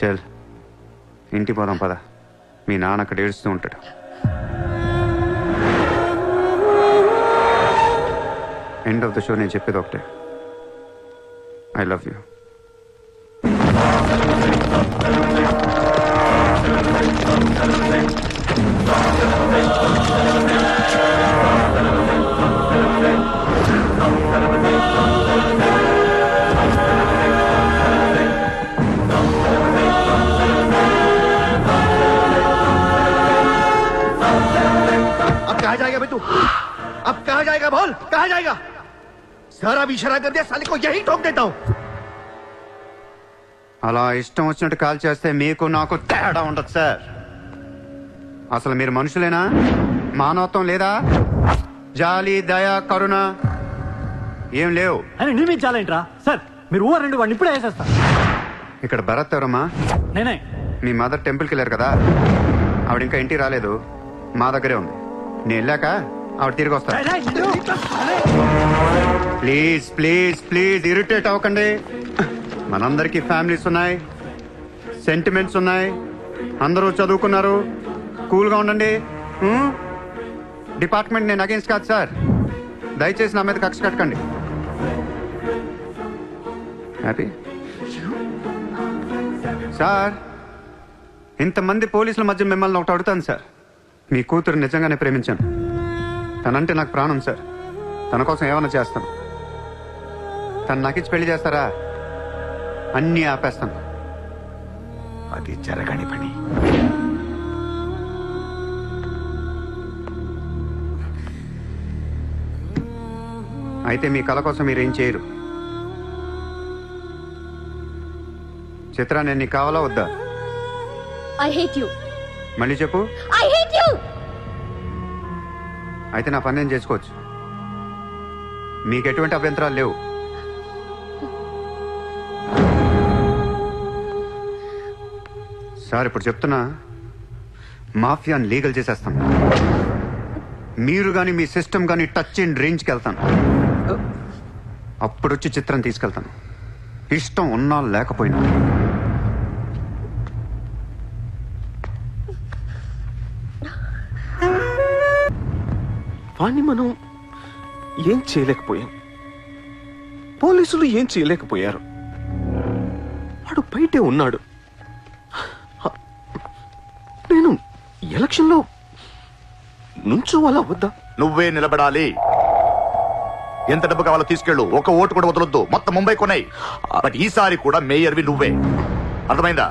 చల్, ఇంటికి పోదాం పద. మీ నాన్న అక్కడ ఏడుస్తూ ఉంటాడు. ఎండ్ ఆఫ్ ద షో నేను చెప్పేది ఒకటే, ఐ లవ్ యూ. कहाँ जाएगा बे तू? अब कहाँ जाएगा बोल, कहाँ जाएगा? सारा भी इशारा कर दिया, साले को यही ठोक देता हूँ. అలా ఇష్టం వచ్చినట్టు కాల్ చేస్తే మీకు నాకు తేడా ఉండదు సార్. అసలు మీరు మనుషులేనా? మానవత్వం లేదా? జాలి, దయ, కరుణ ఏం లేవు. అని నిర్మించాలేంట్రా సార్? మీరు ఊరండి వాడిని ఇప్పుడే వేసేస్తా. ఇక్కడ భరత్ ఎవరమ్మా? నేనే. మీ మదర్ టెంపుల్కి వెళ్ళారు కదా, ఆవిడ ఇంకా ఇంటికి రాలేదు, మా దగ్గరే ఉంది. నేను వెళ్ళాక ఆవిడ తిరిగి వస్తా. ప్లీజ్ ప్లీజ్ ప్లీజ్ ఇరిటేట్ అవ్వకండి. మనందరికీ ఫ్యామిలీస్ ఉన్నాయి, సెంటిమెంట్స్ ఉన్నాయి, అందరూ చదువుకున్నారు. కూల్గా ఉండండి. డిపార్ట్మెంట్ నేను అగేన్స్ట్ కాదు సార్. దయచేసి నా మీద కక్ష కట్టకండి. Happy sir. ఇంతమంది పోలీసుల మధ్య మిమ్మల్ని ఒకటి అడుగుతాను సార్. మీ కూతురు నిజంగానే ప్రేమించాను. తనంటే నాకు ప్రాణం సార్. తన కోసం ఏమైనా చేస్తాను. తను నాకిచ్చి పెళ్లి చేస్తారా? అన్నీ ఆపేస్తాను. అది జరగని పని. అయితే మీ కళ కోసం మీరేం చేయరు. చిత్ర, నేను నీకు కావాలా వద్దా? I hate you. మళ్ళీ చెప్పు. I hate you. అయితే నా పని నేను చేసుకోవచ్చు. మీకు ఎటువంటి అభ్యంతరాలు లేవు. సార్, ఇప్పుడు చెప్తున్నా, మాఫియాని లీగల్ చేసేస్తాను. మీరు కానీ మీ సిస్టమ్ కానీ టచ్ అండ్ రేంజ్కి వెళ్తాను. అప్పుడు వచ్చి చిత్రం తీసుకెళ్తాను, ఇష్టం ఉన్నా లేకపోయినా. వాణ్ణి మనం ఏం చేయలేకపోయాం, పోలీసులు ఏం చేయలేకపోయారు. వాడు బయటే ఉన్నాడు. నేను ఎలక్షన్లో నుంచోవాలా వద్దా? నువ్వే నిలబడాలి. ఎంత డబ్బు కావాలో తీసుకెళ్ళు. ఒక ఓటు కూడా వదలొద్దు. మొత్తం ముంబై కొన్నాయి. బట్ ఈసారి కూడా మేయర్వి నువ్వే. అర్థమైందా?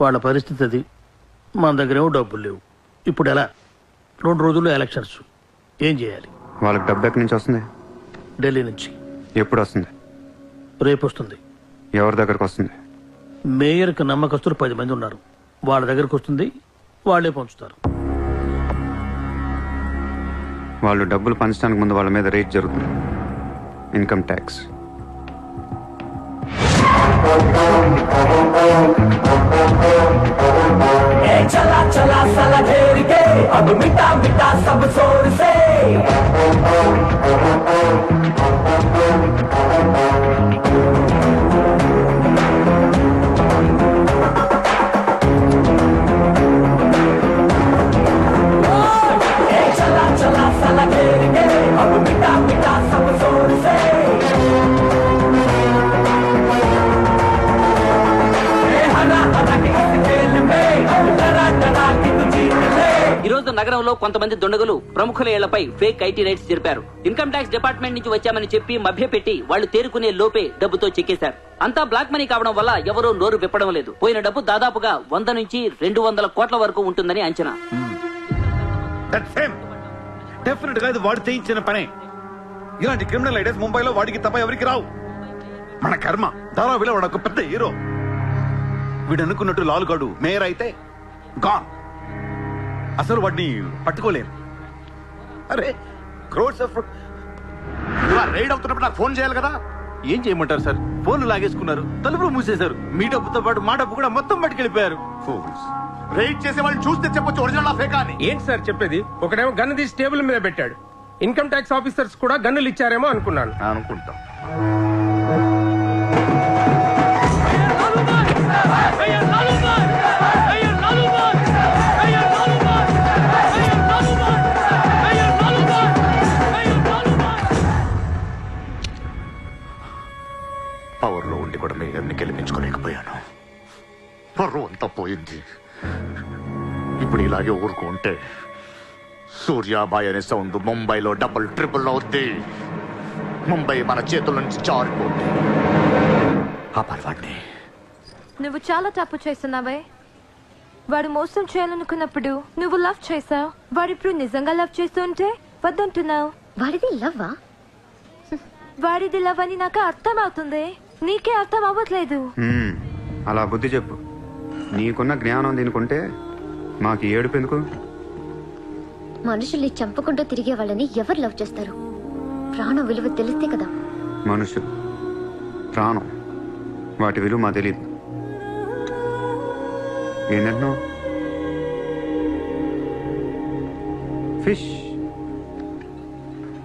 వాళ్ళ పరిస్థితి అది. మన దగ్గరేమో డబ్బులు లేవు. ఇప్పుడు ఎలా? 2 రోజుల్లో ఎలక్షన్స్. ఏం చేయాలి? వాళ్ళకి డబ్బు ఎక్కడి నుంచి వస్తుంది? ఢిల్లీ నుంచి. ఎప్పుడు వస్తుంది? రేపు వస్తుంది. ఎవరి దగ్గరకు వస్తుంది? మేయర్కి నమ్మకస్తులు 10 మంది ఉన్నారు. వాళ్ళ దగ్గరకు వస్తుంది, వాళ్ళే పంచుతారు. వాళ్ళు డబ్బులు పంచడానికి ముందు వాళ్ళ మీద రేట్ జరుగుతుంది, ఇన్కమ్ ట్యాక్స్. चला चला साला घेर के अब मिटा मिटा सब शोर से चला चला साला घेर के अब मिटा मिटा सब शोर से ఈ రోజు నగరంలో కొంతమంది దుండగులు ప్రముఖుల ఇళ్లపై ఫేక్ ఐటీ రైట్స్ జరిపారు. ఇన్కమ్ ట్యాక్స్ డిపార్ట్మెంట్ నుంచి వచ్చామని చెప్పి మభ్యపెట్టి వాళ్ళు తేరుకునే లోపే డబ్బుతో చెక్కేశారు. అంతా బ్లాక్ మనీ కావడం వల్ల ఎవరూ నోరు విప్పడం లేదు. పోయిన డబ్బు దాదాపుగా 100 నుంచి 200 కోట్ల వరకు ఉంటుందని అంచనా. డెఫినెట్ గా ఇది వాడు చేయించిన పనే. ఇలాంటి క్రిమినల్ ఐడియాస్ ముంబైలో వాడికి తప్ప ఎవరికి రావు. మన కర్మ. ధారావిలో వాడు ఒక పెద్ద హీరో. వీడు అనుకున్నట్టు లాలుగాడు మేయర్ అయితే గాన్. అసలు వాడిని పట్టుకోలేరు. అరే క్రోడ్స్ ఆఫ్ రైడ్ అవుతున్నప్పుడు నాకు ఫోన్ చేయాలి కదా. ఏం చేయమంటారు సార్? ఫోన్లు లాగేసుకున్నారు, తలుపులు మూసేశారు. మీ డబ్బుతో పాటు మా డబ్బు కూడా మొత్తం పట్టుకెళ్ళిపోయారు. రైడ్ చేసే వాళ్ళని చూస్తే చెప్పొచ్చు ఒరిజినల్ ఫేక్ అని. ఏంటి సార్ చెప్పేది? ఒకడేమో గన్ను తీసి టేబుల్ మీద పెట్టాడు. ఇన్కమ్ ట్యాక్స్ ఆఫీసర్స్ కూడా గన్నులు ఇచ్చారేమో అనుకున్నాను. అనుకుంటాం. పవర్లో ఉండి కూడా మేయర్ని గెలిపించుకోలేకపోయాను. పర్వం అంతా పోయింది. ఇప్పుడు ఇలాగే ఊరుకుంటే సూర్యాబాయ్ అనే సౌండ్ ముంబైలో డబుల్ ట్రిపుల్ అవుద్ది. ముంబై మన చేతుల నుంచి జారిపోద్ది. ఆపాలి వాడిని. నువ్వు చాలా తప్పు చేస్తున్నావే. వాడు మోసం చేయాలనుకున్నప్పుడు నువ్వు లవ్ చేసావు. వాడిప్పుడు నిజంగా లవ్ చేస్తుంటే వద్దంటున్నావు. వాడిది లవ్వా? వాడిది లవ్ అని నాకు అర్థం అవుతుంది. నీకే అర్థం అవ్వట్లేదు. అలా బుద్ధి చెప్పు. నీకున్న జ్ఞానం దీనికుంటే మాకు ఏడుపు ఎందుకు? మనుషుల్ని చంపుకుంటూ తిరిగే వాళ్ళని ఎవరు లవ్ చేస్తారు? ప్రాణం విలువ తెలిస్తే కదా. మనుషులు, ప్రాణం, వాటి విలువ మా తెలియదు. ఏంటంటున్నా? Fish,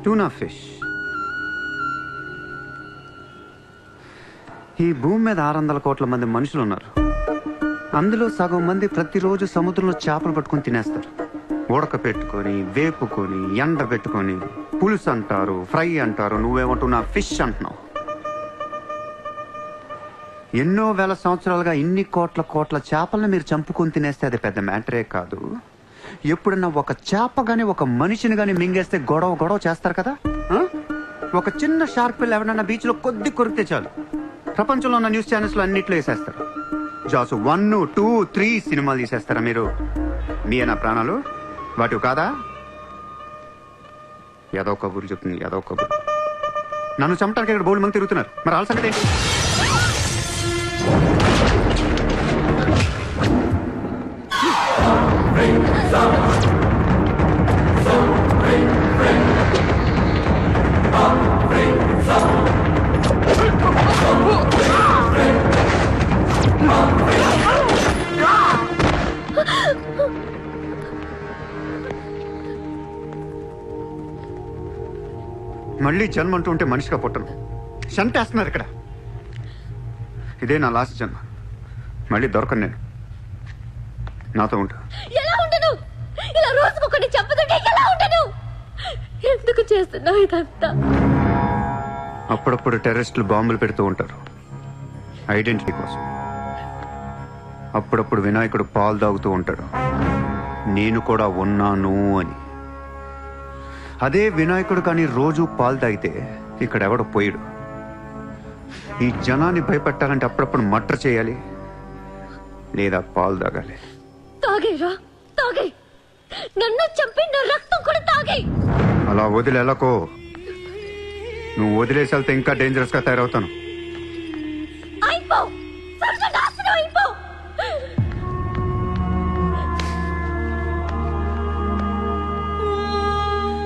tuna fish. ఈ భూమి మీద 600 కోట్ల మంది మనుషులు ఉన్నారు. అందులో సగం మంది ప్రతిరోజు సముద్రంలో చేపలు పట్టుకొని తినేస్తారు. ఉడక పెట్టుకొని, వేపుకొని, ఎండ పెట్టుకొని, పులుసు అంటారు, ఫ్రై అంటారు. నువ్వేమంటున్నా ఫిష్ అంటున్నావు. ఎన్నో వేల సంవత్సరాలుగా ఇన్ని కోట్ల చేపలను మీరు చంపుకొని తినేస్తే అది పెద్ద మ్యాటరే కాదు. ఎప్పుడన్నా ఒక చేప గాని ఒక మనిషిని గాని మింగేస్తే గొడవ చేస్తారు కదా. ఒక చిన్న షార్క్ పిల్ల ఎవరన్నా బీచ్ లో కొద్ది కొరికితే చాలు, ప్రపంచంలో ఉన్న న్యూస్ ఛానల్స్ లో అన్నిట్లో వేసేస్తారు. జాసు 1, 2, 3 సినిమాలు తీసేస్తారా మీరు? మీయేనా ప్రాణాలు? వాటివి కాదా? ఏదో కబుర్లు చెప్తుంది, ఏదో కబుర్లు. నన్ను చంపడానికి ఇక్కడ బోల్డ్ మంది తిరుగుతున్నారు. మరి వాళ్ళ సంగతి ఏంటి? మళ్ళీ జన్మ అంటూ ఉంటే మనిషిగా పుట్టను. చంపేస్తున్నారు ఇక్కడ. ఇదే నా లాస్ట్ జన్మ. మళ్ళీ దొరకను నేను. నాతో ఉంటా. ఎలా ఉండను? ఇలా రోజుకొకటి చంపుతుంటే ఎలా ఉండను? ఎందుకు చేస్తున్నావు ఇదంతా? అప్పుడప్పుడు టెర్రరిస్టులు బాంబులు పెడుతూ ఉంటారు ఐడెంటిటీ కోసం. అప్పుడప్పుడు వినాయకుడు పాలు తాగుతూ ఉంటాడు, నేను కూడా ఉన్నాను అని. అదే వినాయకుడు కానీ రోజు పాలు తాగితే ఇక్కడ ఎవడో పోయాడు. ఈ జనాన్ని భయపెట్టాలంటే అప్పుడప్పుడు మర్డర్ చేయాలి, లేదా పాలు తాగాలి. తాగేరా, తాగే. నన్ను చంపి నా రక్తం కూడా తాగే. అలా వదిలేలకో. నువ్వు వదిలేసి వెళ్తే ఇంకా డేంజరస్ గా తయారవుతాను. అయిపో, సర్వనాశనం అయిపో.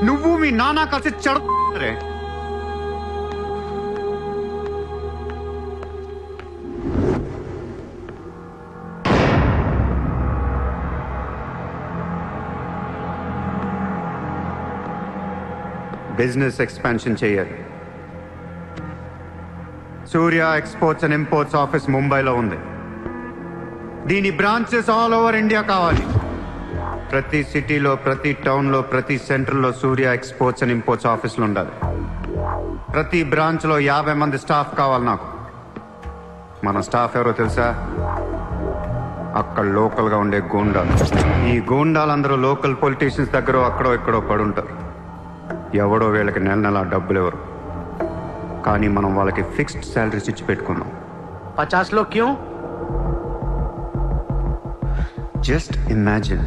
నువ్వు మీ నాన్న కలిసి చెడరే. బిజినెస్ ఎక్స్పాన్షన్ చేయాలి. సూర్య ఎక్స్పోర్ట్స్ అండ్ ఇంపోర్ట్స్ ఆఫీస్ ముంబైలో ఉంది. దీని బ్రాంచెస్ ఆల్ ఓవర్ ఇండియా కావాలి. ప్రతి సిటీలో, ప్రతి టౌన్లో, ప్రతి సెంటర్లో సూర్య ఎక్స్పోర్ట్స్ అండ్ ఇంపోర్ట్స్ ఆఫీసులు ఉండాలి. ప్రతి బ్రాంచ్లో 50 మంది స్టాఫ్ కావాలి నాకు. మన స్టాఫ్ ఎవరో తెలుసా? అక్కడ లోకల్గా ఉండే గూండాలు. ఈ గూండాలందరూ లోకల్ పొలిటీషియన్స్ దగ్గర అక్కడో ఇక్కడో పడుంటారు. ఎవడో వీళ్ళకి నెల డబ్బులు ఎవరు, కానీ మనం వాళ్ళకి ఫిక్స్డ్ శాలరీస్ ఇచ్చి పెట్టుకున్నాం. 50 లో క్యూ? జస్ట్ ఇమాజిన్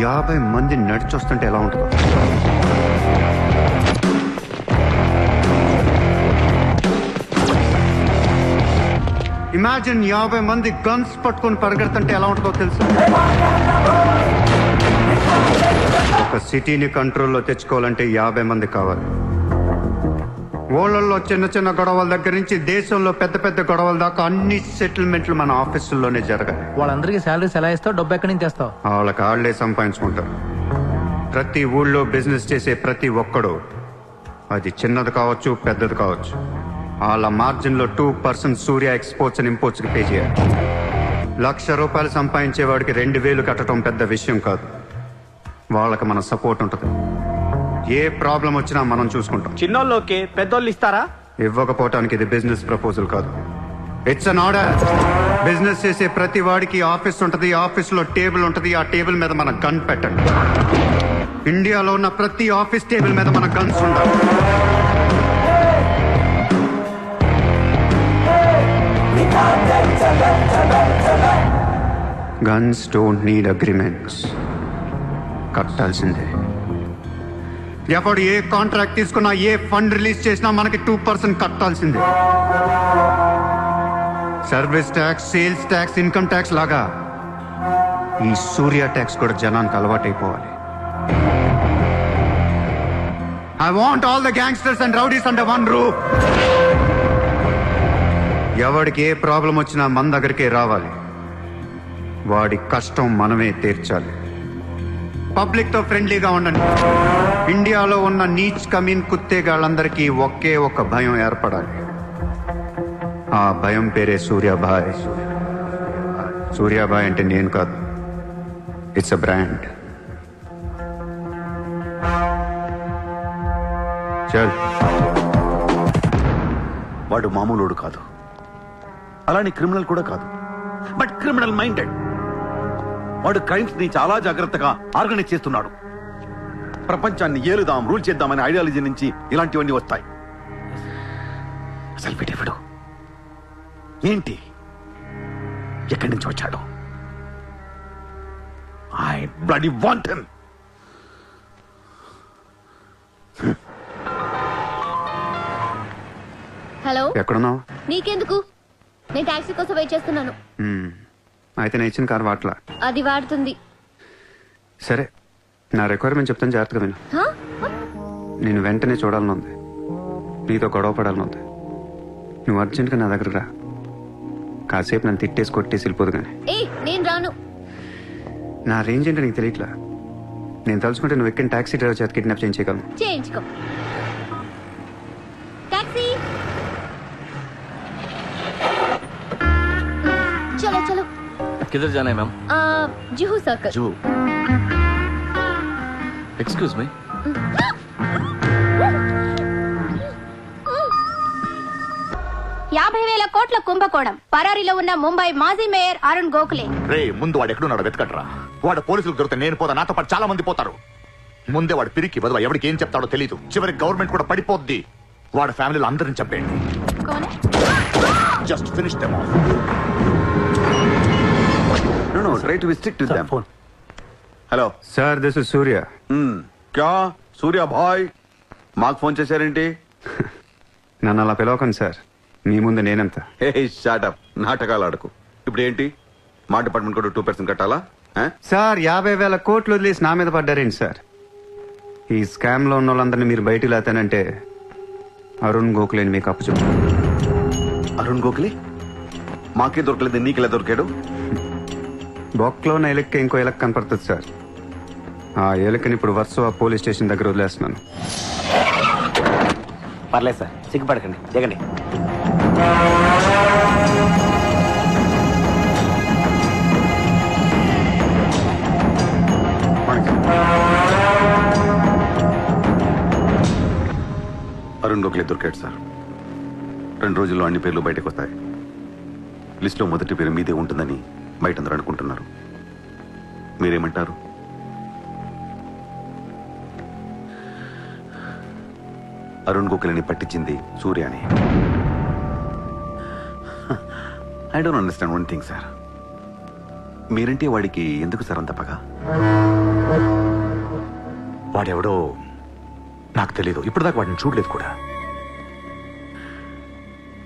50 మంది నడిచొస్తుంటే ఎలా ఉంటుందో. ఇమాజిన్ 50 మంది గన్స్ పట్టుకొని పరిగెడుతుంటే ఎలా ఉంటుందో తెలుసు. ఒక సిటీని కంట్రోల్లో తెచ్చుకోవాలంటే 50 మంది కావాలి. ఊళ్ళల్లో చిన్న చిన్న గొడవల దగ్గర నుంచి దేశంలో పెద్ద పెద్ద గొడవల దాకా అన్ని సెటిల్మెంట్లు మన ఆఫీసుల్లోనే జరగాలి. వాళ్ళందరికీ శాలరీస్ ఎలా ఇస్తావు? డబ్బు ఎక్కడి నుంచి తెస్తావు? వాళ్ళకి ఆళ్లే సంపాదించుకుంటారు. ప్రతి ఊళ్ళో బిజినెస్ చేసే ప్రతి ఒక్కడు, అది చిన్నది కావచ్చు పెద్దది కావచ్చు, వాళ్ళ మార్జిన్లో 2% సూర్య ఎక్స్పోర్ట్స్ అండ్ ఇంపోర్ట్స్ కి పే చేయాలి. ₹1,00,000 సంపాదించే వాడికి 2,000 కట్టడం పెద్ద విషయం కాదు. వాళ్ళకి మన సపోర్ట్ ఉంటుంది. ఏ ప్రాబ్లం వచ్చినా మనం చూసుకుంటాం. చిన్నోళ్ళు ఓకే, పెద్దోళ్ళు ఇస్తారా? ఇవ్వకపోవటానికి ఇది బిజినెస్ ప్రపోజల్ కాదు, ఇట్స్ అన్ ఆర్డర్. బిజినెస్ చేసే ప్రతి వాడికి ఆఫీస్ ఉంటుంది, ఆఫీస్ లో టేబుల్ ఉంటుంది. ఆ టేబుల్ మీద మన గన్ పెట్టండి. ఇండియాలో ఉన్న ప్రతి ఆఫీస్ టేబుల్ మీద మన గన్స్ ఉండాలి. Guns don't need agreements. కట్టాల్సిందే. ఎవడు ఏ కాంట్రాక్ట్ తీసుకున్నా, ఏ ఫండ్ రిలీజ్ చేసినా మనకి 2% కట్టాల్సిందే. Service tax, sales tax, income tax లాగా ఈ సూర్య ట్యాక్స్ కూడా జనానికి అలవాటైపోవాలి. I want all the gangsters and rowdies under one roof. ఎవడికి ఏ ప్రాబ్లం వచ్చినా మన దగ్గరికే రావాలి. వాడి కష్టం మనమే తీర్చాలి. పబ్లిక్ తో ఫ్రెండ్లీగా ఉండండి. ఇండియాలో ఉన్న నీచ్ కమీన్ కుత్తేగాళ్ళందరికీ ఒకే ఒక భయం ఏర్పడాలి. ఆ భయం పేరే సూర్యాభాయ్. సూర్యాభాయ్ అంటే నేను కాదు, ఇట్స్ అ బ్రాండ్. చల్. వాడు మామూలుడు కాదు, అలానే క్రిమినల్ కూడా కాదు, బట్ క్రిమినల్ మైండెడ్. వాడు క్రైమ్స్ ని చాలా జాగ్రత్తగా ఆర్గనైజ్ చేస్తున్నాడు. ప్రపంచాన్ని ఏలుదాం, రూల్ చేద్దామనే ఐడియాలజీ నుంచి ఇలాంటివన్నీ వస్తాయి. అసలు వీడెవడు, ఏంటి, ఎక్కడి నుంచి వచ్చాడు? I bloody want him. Hello, ఎక్కడున్నావు? నీకెందుకు? నేను టాక్సీ కోసం వెయిట్ చేస్తున్నాను. అయితే నేను ఇచ్చిన కార్ వాట్లా. అది వాడుతుంది. సరే, నా రిక్వైర్మెంట్ చెప్తాను, జాగ్రత్తగా విను. హా? నేను వెంటనే చూడాలని ఉంది, నీతో గొడవ పడాలని ఉంది. నువ్వు అర్జెంట్గా నా దగ్గర రా. కాసేపు నన్ను తిట్టేసి కొట్టేసి వెళ్ళిపోదు కానీ. ఏ, నేను రాను. నా రేంజ్ ఏంటో నీకు తెలియట్లా. నేను తలుచుకుంటే నువ్వు ఎక్కిన టాక్సీ డ్రైవర్ చేత కిడ్నాప్ చేయించగలను. చేయించుకో. టాక్సీ, चलो चलो. किधर जाना है ma'am? Juhu circle. Juhu. Excuse me. కోట్ల కుంభకోణం. పరారీలో ఉన్న ముంబై మాజీ మేయర్ అరుణ్ గోఖలే. రే, ముందు వాడు ఎక్కడున్నాడో వెతకట్రా. వాడు పోలీసులకు దొరికితే నేను పోతా, నాతో పాటు చాలా మంది పోతారు. ముందే వాడు పిరికి బదులు ఎవరికి ఏం చెప్తాడో తెలియదు. చివరికి గవర్నమెంట్ కూడా పడిపోద్ది. వాడి ఫ్యామిలీలో అందరిని చంపేయండి. Just finish them off. No, try to be strict with them. Hello sir, this is Surya. క్యా సూర్య భాయ్, మాకు ఫోన్ చేశారేంటి? నన్ను అలా పిలవకండి సార్, మీ ముందు నేనంత. హే షాటప్, నాటకాలు ఆడకు. ఇప్పుడు ఏంటి, మా డిపార్ట్మెంట్ కూడా 2% కట్టాలా? సార్, 50,000 కోట్లు వదిలేసి నా మీద పడ్డారేంటి సార్? ఈ స్కామ్ లో ఉన్న వాళ్ళందరినీ మీరు బయటికి లేతానంటే అరుణ్ గోఖలేని మీకు అప్పు చెప్పు. అరుణ్ గోఖలే మాకే దొరకలేదు, నీకెలా దొరికాడు? బొక్కలో ఉన్న ఎలక్కి ఇంకో ఎలక్ కనపడుతుంది సార్. ఆ ఎలకని ఇప్పుడు వర్సోవా పోలీస్ స్టేషన్ దగ్గర వదిలేస్తున్నాను. పర్లేదు సార్, సిగ్గుపడకండి, దిగండి. అరుణ్ గోఖలే దొరికాడు సార్. 2 రోజుల్లో అన్ని పేర్లు బయటకు వస్తాయి. లిస్టులో మొదటి పేరు మీదే ఉంటుందని బయట అందరూ అనుకుంటున్నారు. మీరేమంటారు? అరుణ్ గోఖలేని పట్టించింది సూర్యాని. I don't understand one thing sir. మీరంటే వాడికి ఎందుకు సార్ అంత పగ? వాడెవడో నాకు తెలీదు, ఇప్పటిదాకా వాడిని చూడలేదు కూడా.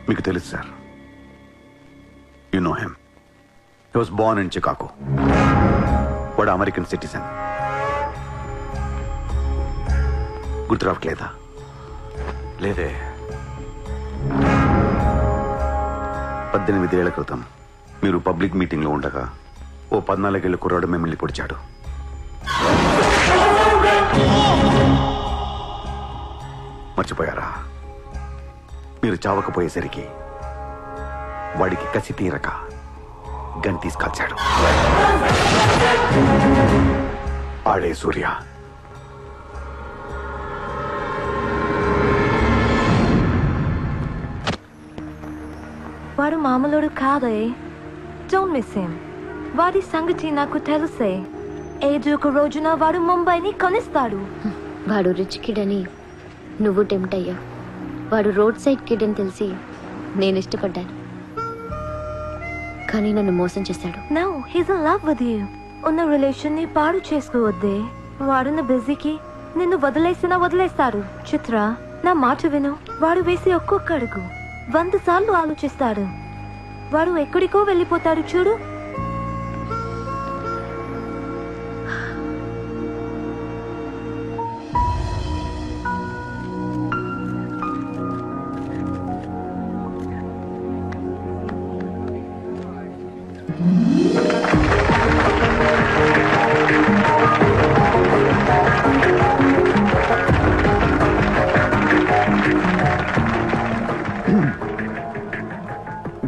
మీకు తెలుసు sir. You know him. He was Born in Chicago. వాడు అమెరికన్ సిటిజన్. గుర్తు రావట్లేదా? లేదే. 18 ఏళ్ల క్రితం మీరు పబ్లిక్ మీటింగ్ లో ఉండగా ఓ 14 ఏళ్ల కుర్రాడు మిమ్మల్ని పొడిచాడు. మర్చిపోయారా? మీరు చావకపోయేసరికి వాడికి కసి తీరక గన్ తీసుకొచ్చాడు. ఆడే సూర్య. వాడు మామూలుడు కాదే. Don't miss him. వాడి సంగతి నాకు తెలుసే. ఏదో ఒక రోజున వాడు ముంబైని కొనిస్తాడు. వాడు రిచ్ కిడ్ అని నువ్వు టెంప్ట్ అయ్యా. వాడు రోడ్ సైడ్ కిడ్ అని తెలిసి నేను ఇష్టపడ్డాను, కానీ నన్ను మోసం చేశాడు. No, he's in love with you. ఉన్న రిలేషన్ ని పాడు చేసుకోవద్దే. వాడున్న బిజీకి నిన్ను వదిలేస్తాడు. చిత్ర, నా మాట విను. వాడు వేసి ఒక్కొక్క అడుగు 100 సార్లు ఆలోచిస్తాడు. వాడు ఎక్కడికో వెళ్ళిపోతాడు చూడు.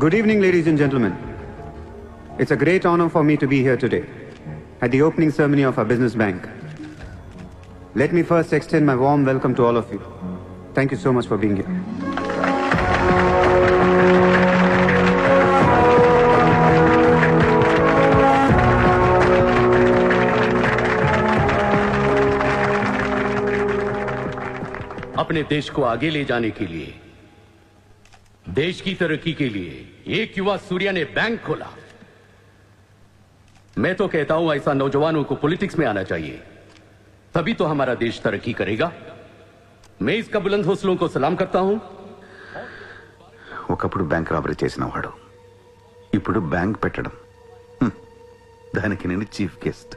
Good evening, ladies and gentlemen. It's a great honor for me to be here today at the opening ceremony of our business bank. Let me first extend my warm welcome to all of you. Thank you so much for being here. अपने देश को आगे ले जाने के लिए, देश की तरक्की के लिए एक युवा सूर्या ने बैंक खोला। मैं तो कहता हूं ऐसा नौजवानों को पॉलिटिक्स में आना चाहिए, तभी तो हमारा देश तरक्की करेगा। मैं इसका बुलंद हौसलों को सलाम करता हूं। ఒకప్పుడు బ్యాంక్ రాబరీ చేసిన వాడు ఇప్పుడు బ్యాంక్ పెట్టడం, దానికి నేను చీఫ్ గెస్ట్.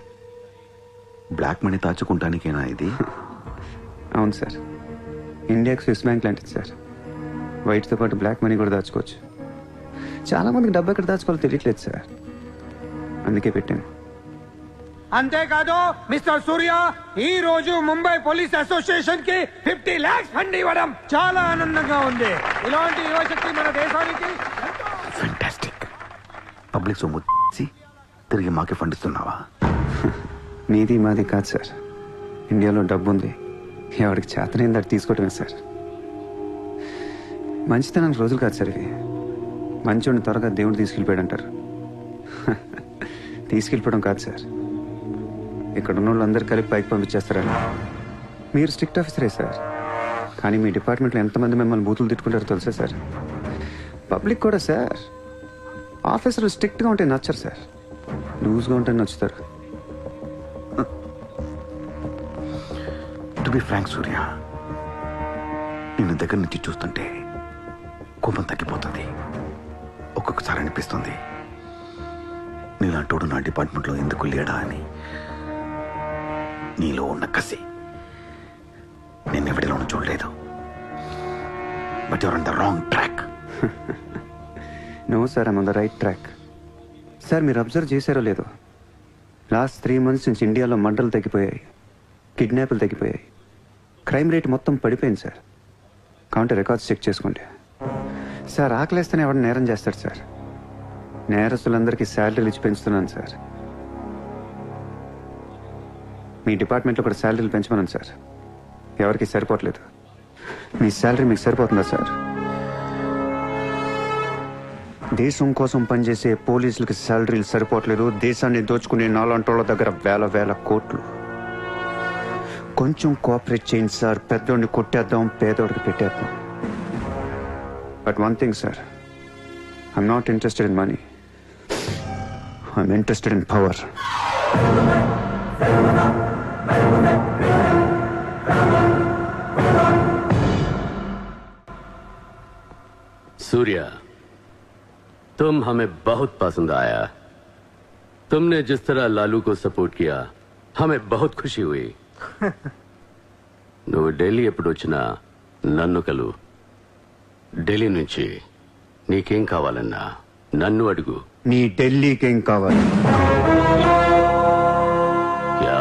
బ్లాక్ మనీ దాచుకుంటానికేనా ఇది? అవును సార్, ఇండియాకి స్విస్ బ్యాంక్ లాంటిది సార్. వైట్తో పాటు బ్లాక్ మనీ కూడా దాచుకోవచ్చు. చాలా మందికి డబ్బు ఎక్కడ దాచుకోవాలో తెలియట్లేదు సార్, అందుకే పెట్టాను. అంతేకాదు మిస్టర్ సూర్య, ఈ రోజు ముంబై పోలీస్ అసోసియేషన్ కి 50 lakhs ఫండ్ ఇవ్వడం చాలా ఆనందంగా ఉంది. ఇలాంటి యువశక్తి మన దేశానికి ఫెంటాస్టిక్. పబ్లిక్ సొమ్ము తిరిగి మాకే ఫండ్ ఇస్తున్నావా? మీది మాది కాదు సార్, ఇండియాలో డబ్బు ఉంది, ఎవరికి చేతనైంది అది తీసుకోవటమే సార్. మంచితనానికి రోజులు కాదు సార్ ఇవి. మంచోడిని త్వరగా దేవుడు తీసుకెళ్ళిపోయాడు అంటారు. తీసుకెళ్ళిపోవడం కాదు సార్, ఇక్కడ ఉన్న వాళ్ళు అందరు కలిపి పైకి పంపించేస్తారని. మీరు స్ట్రిక్ట్ ఆఫీసరే సార్, కానీ మీ డిపార్ట్మెంట్లో ఎంతమంది మిమ్మల్ని బూతులు తిట్టుకుంటారో తెలుసా సార్? పబ్లిక్ కూడా సార్. ఆఫీసర్లు స్ట్రిక్ట్గా ఉంటే నచ్చరు సార్, లూజ్గా ఉంటే నచ్చుతారు. టు బి ఫ్రాంక్ సూర్య, నిన్ను దగ్గర నుంచి చూస్తుంటే కోపం తగ్గిపోతుంది. ఒక్కొక్కసారి అనిపిస్తుంది నీలాంటోడు నా డిపార్ట్మెంట్లో ఎందుకు లేడా అని. నీలో ఉన్న కసి నేను ఎవరిలోనూ చూడలేదు. But your on the wrong track. No sir, I'm on the right track. Sir, మీరు అబ్జర్వ్ చేశారో లేదో, లాస్ట్ 3 months నుంచి ఇండియాలో మర్డర్లు తగ్గిపోయాయి, కిడ్నాప్లు తగ్గిపోయాయి, క్రైమ్ రేట్ మొత్తం పడిపోయింది సార్. కావుంటే రికార్డ్స్ చెక్ చేసుకోండి సార్. ఆకలేస్తేనే ఎవరు నేరం చేస్తాడు సార్. నేరస్తులందరికీ శాలరీలు ఇచ్చి పెంచుతున్నాను సార్. మీ డిపార్ట్మెంట్లో కూడా శాలరీలు పెంచమన్నాను సార్, ఎవరికి సరిపోవట్లేదు. మీ శాలరీ మీకు సరిపోతుందా సార్? దేశం కోసం పనిచేసే పోలీసులకి శాలరీలు సరిపోవట్లేదు, దేశాన్ని దోచుకునే నాలాంటోళ్ళ దగ్గర వేల కోట్లు. కొంచెం కోఆపరేట్ చేయండి సార్, పెద్దోడిని కొట్టేద్దాం, పేదోడికి పెట్టేద్దాం. But one thing sir, I'm not interested in money, I'm interested in power. Surya, तुम हमें बहुत पसंद आया। तुमने जिस तरह लालू को सपोर्ट किया, हमें बहुत खुशी हुई। నువ్వు ఢిల్లీ ఎప్పుడు వచ్చినా నన్ను కలు. ఢిల్లీ నుంచి నీకేం కావాలన్నా నన్ను అడుగు. నీ ఢిల్లీకేం కావాలి? క్యా?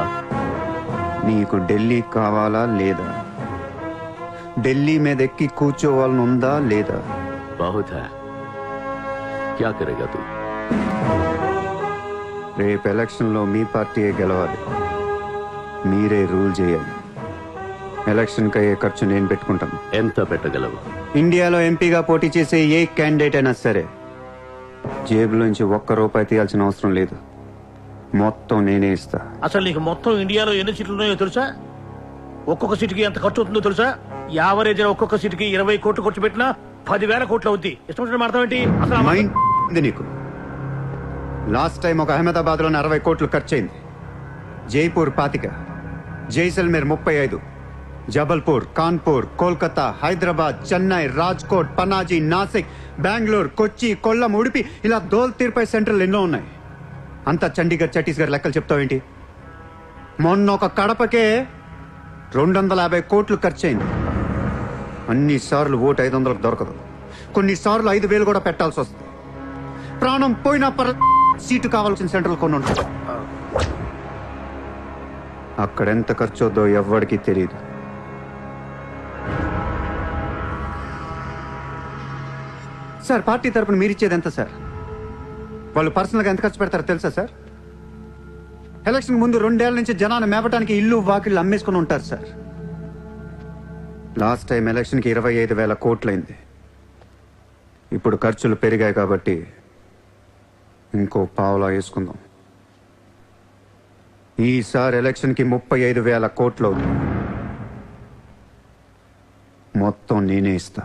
నీకు ఢిల్లీ కావాలా లేదా? ఢిల్లీ మీద ఎక్కి కూర్చోవాలని ఉందా లేదా? बहुत है, क्या करेगा तू? రేపు ఎలక్షన్లో మీ పార్టీయే గెలవాలి, మీరే రూల్ చేయాలి. ఎలక్షన్కి అయ్యే ఖర్చు నేను పెట్టుకుంటాను. ఎంత పెట్టగలవు? ఇండియాలో ఎంపీగా పోటీ చేసే ఏ క్యాండిడేట్ అయినా సరే జేబులోంచి ₹1 తీయాల్సిన అవసరం లేదు, మొత్తం నేనే ఇస్తా. అసలు నీకు మొత్తం ఇండియాలో ఎన్ని సీట్లు ఉన్నాయో తెలుసా? ఒక్కొక్క సీటుకి ఎంత ఖర్చు అవుతుందో తెలుసా? యావరేజ్ ఒక్కొక్క సీటుకి 20 కోట్లు ఖర్చు పెట్టినా 10,000 కోట్లు అవుద్ది. ఇష్టం మాట్లాడేంటి అసలు? మైండ్ నీకు. లాస్ట్ టైం ఒక అహ్మదాబాద్ లో 60 కోట్లు ఖర్చయింది, జైపూర్ 25, జైసల్మేర్ 35, జబల్పూర్, కాన్పూర్, కోల్కతా, హైదరాబాద్, చెన్నై, రాజ్కోట్, పనాజీ, నాసిక్, బెంగళూరు, కొచ్చి, కొల్లం, ఉడిపి ఇలా దోల్ తీర్పై సెంటర్లు ఎన్నో ఉన్నాయి. అంతా చండీగఢ్ ఛత్తీస్గఢ్ లెక్కలు చెప్తావేంటి? మొన్న ఒక కడపకే 250 కోట్లు ఖర్చయింది. అన్నిసార్లు ఓటు 500 దొరకదు, కొన్నిసార్లు 5,000 కూడా పెట్టాల్సి వస్తుంది. ప్రాణం పోయినా సీటు కావాల్సిన సెంటర్లు కొన్ని ఉంటాయి. అక్కడెంత ఖర్చు అవుద్దో ఎవ్వడికి తెలియదు. సార్, పార్టీ తరపున మీరిచ్చేది ఎంత సార్? వాళ్ళు పర్సనల్గా ఎంత ఖర్చు పెడతారో తెలుసా సార్? ఎలక్షన్ ముందు 2 ఏళ్ల నుంచి జనాన్ని మేపటానికి ఇల్లు వాకిళ్ళు అమ్మేసుకుని ఉంటారు సార్. లాస్ట్ టైం ఎలక్షన్కి 25,000 కోట్లయింది. ఇప్పుడు ఖర్చులు పెరిగాయి కాబట్టి ఇంకో పావులా వేసుకుందాం. ఈసారి ఎలక్షన్కి 35,000 కోట్లు అవుతుంది. మొత్తం నేనే ఇస్తా.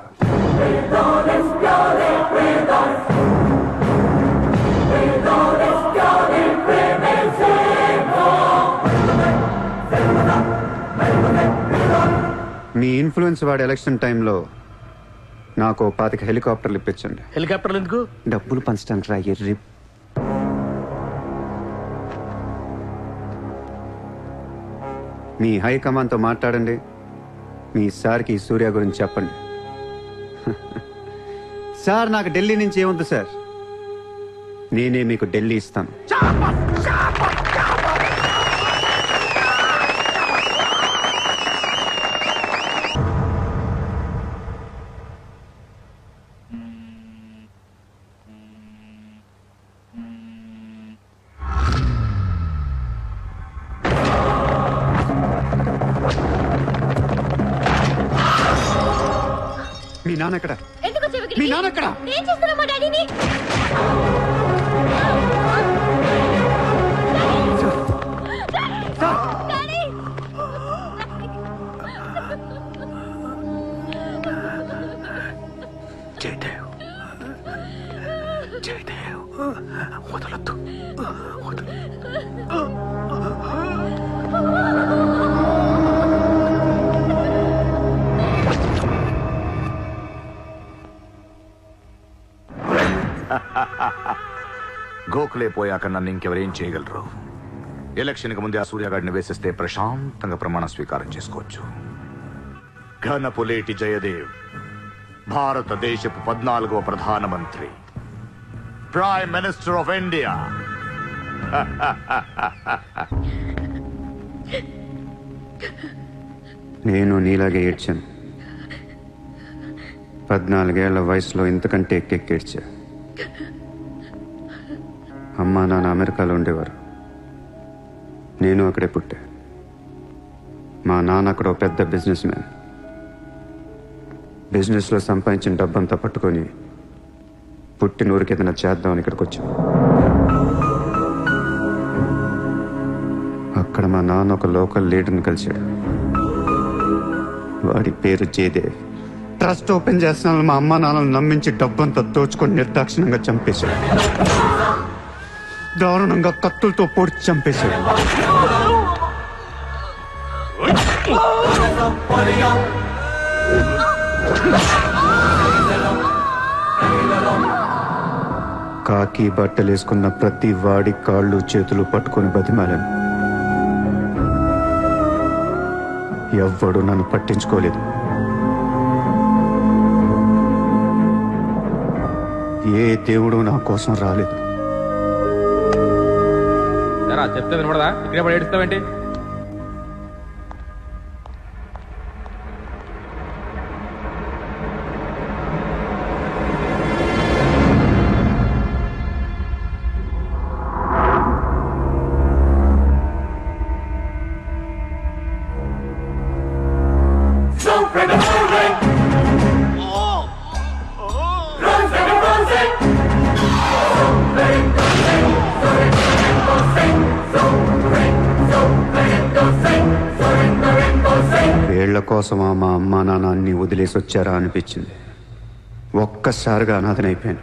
మీ ఇన్ఫ్లుయెన్స్ వాడి ఎలక్షన్ టైంలో నాకు 25 హెలికాప్టర్లు ఇప్పించండి. హెలికాప్టర్లు ఎందుకు? డబ్బులు పంచడానికి రా ఎర్రి. మీ హైకమాండ్తో మాట్లాడండి. మీ సార్కి ఈ సూర్య గురించి చెప్పండి. సార్, నాకు ఢిల్లీ నుంచి ఏముంది సార్, నేనే మీకు ఢిల్లీ ఇస్తాను. మీ నాన్న ఎక్కడ? మీ నాన్న ఎక్కడ? ఏం చేస్తున్నా మా డాడీని? జయదేవ్, జయదేవ్, వదలొద్దు, వదలు. గోఖలే పోయాక నన్ను ఇంకెవరేం చేయగలరు? ఎలక్షన్కి ముందే ఆ సూర్యగాడిని వేసేస్తే ప్రశాంతంగా ప్రమాణ స్వీకారం చేసుకోవచ్చు. ఘనపులేటి జయదేవ్ భారతదేశపు 14వ ప్రధానమంత్రి, ప్రైమ్ మినిస్టర్ ఆఫ్ ఇండియా. నేను నీలాగే ఏడ్చాను. 14 ఏళ్ల వయసులో ఇంతకంటే ఎక్కెక్కేడ్చా. అమ్మా నాన్న అమెరికాలో ఉండేవారు, నేను అక్కడే పుట్టా. మా నాన్న అక్కడ ఒక పెద్ద బిజినెస్ మ్యాన్. బిజినెస్లో సంపాదించిన డబ్బంతా పట్టుకొని పుట్టిన ఊరికి ఏదైనా చేద్దామని ఇక్కడికి వచ్చాం. అక్కడ మా నాన్న ఒక లోకల్ లీడర్ని కలిశాడు. వాడి పేరు జయదేవ్. ట్రస్ట్ ఓపెన్ చేస్తున్నాను మా అమ్మ నాన్నలు నమ్మించి డబ్బంతా దోచుకొని నిర్దాక్షిణంగా చంపేశాడు. దారుణంగా కత్తులతో పొడిచి చంపేశాడు. కాకి బట్టలేసుకున్న ప్రతి వాడి కాళ్ళు చేతులు పట్టుకొని బతిమాలను. ఎవ్వడు నన్ను పట్టించుకోలేదు. ఏ దేవుడు నా కోసం రాలేదు. చెప్తే వినపడదా? ఇక్కడే పడి ఏడుస్తావేంటి? వీళ్ల కోసమా మా అమ్మా నాన్న అన్ని వదిలేసి వచ్చారా అనిపించింది. ఒక్కసారిగా అనాథనైపోయాను.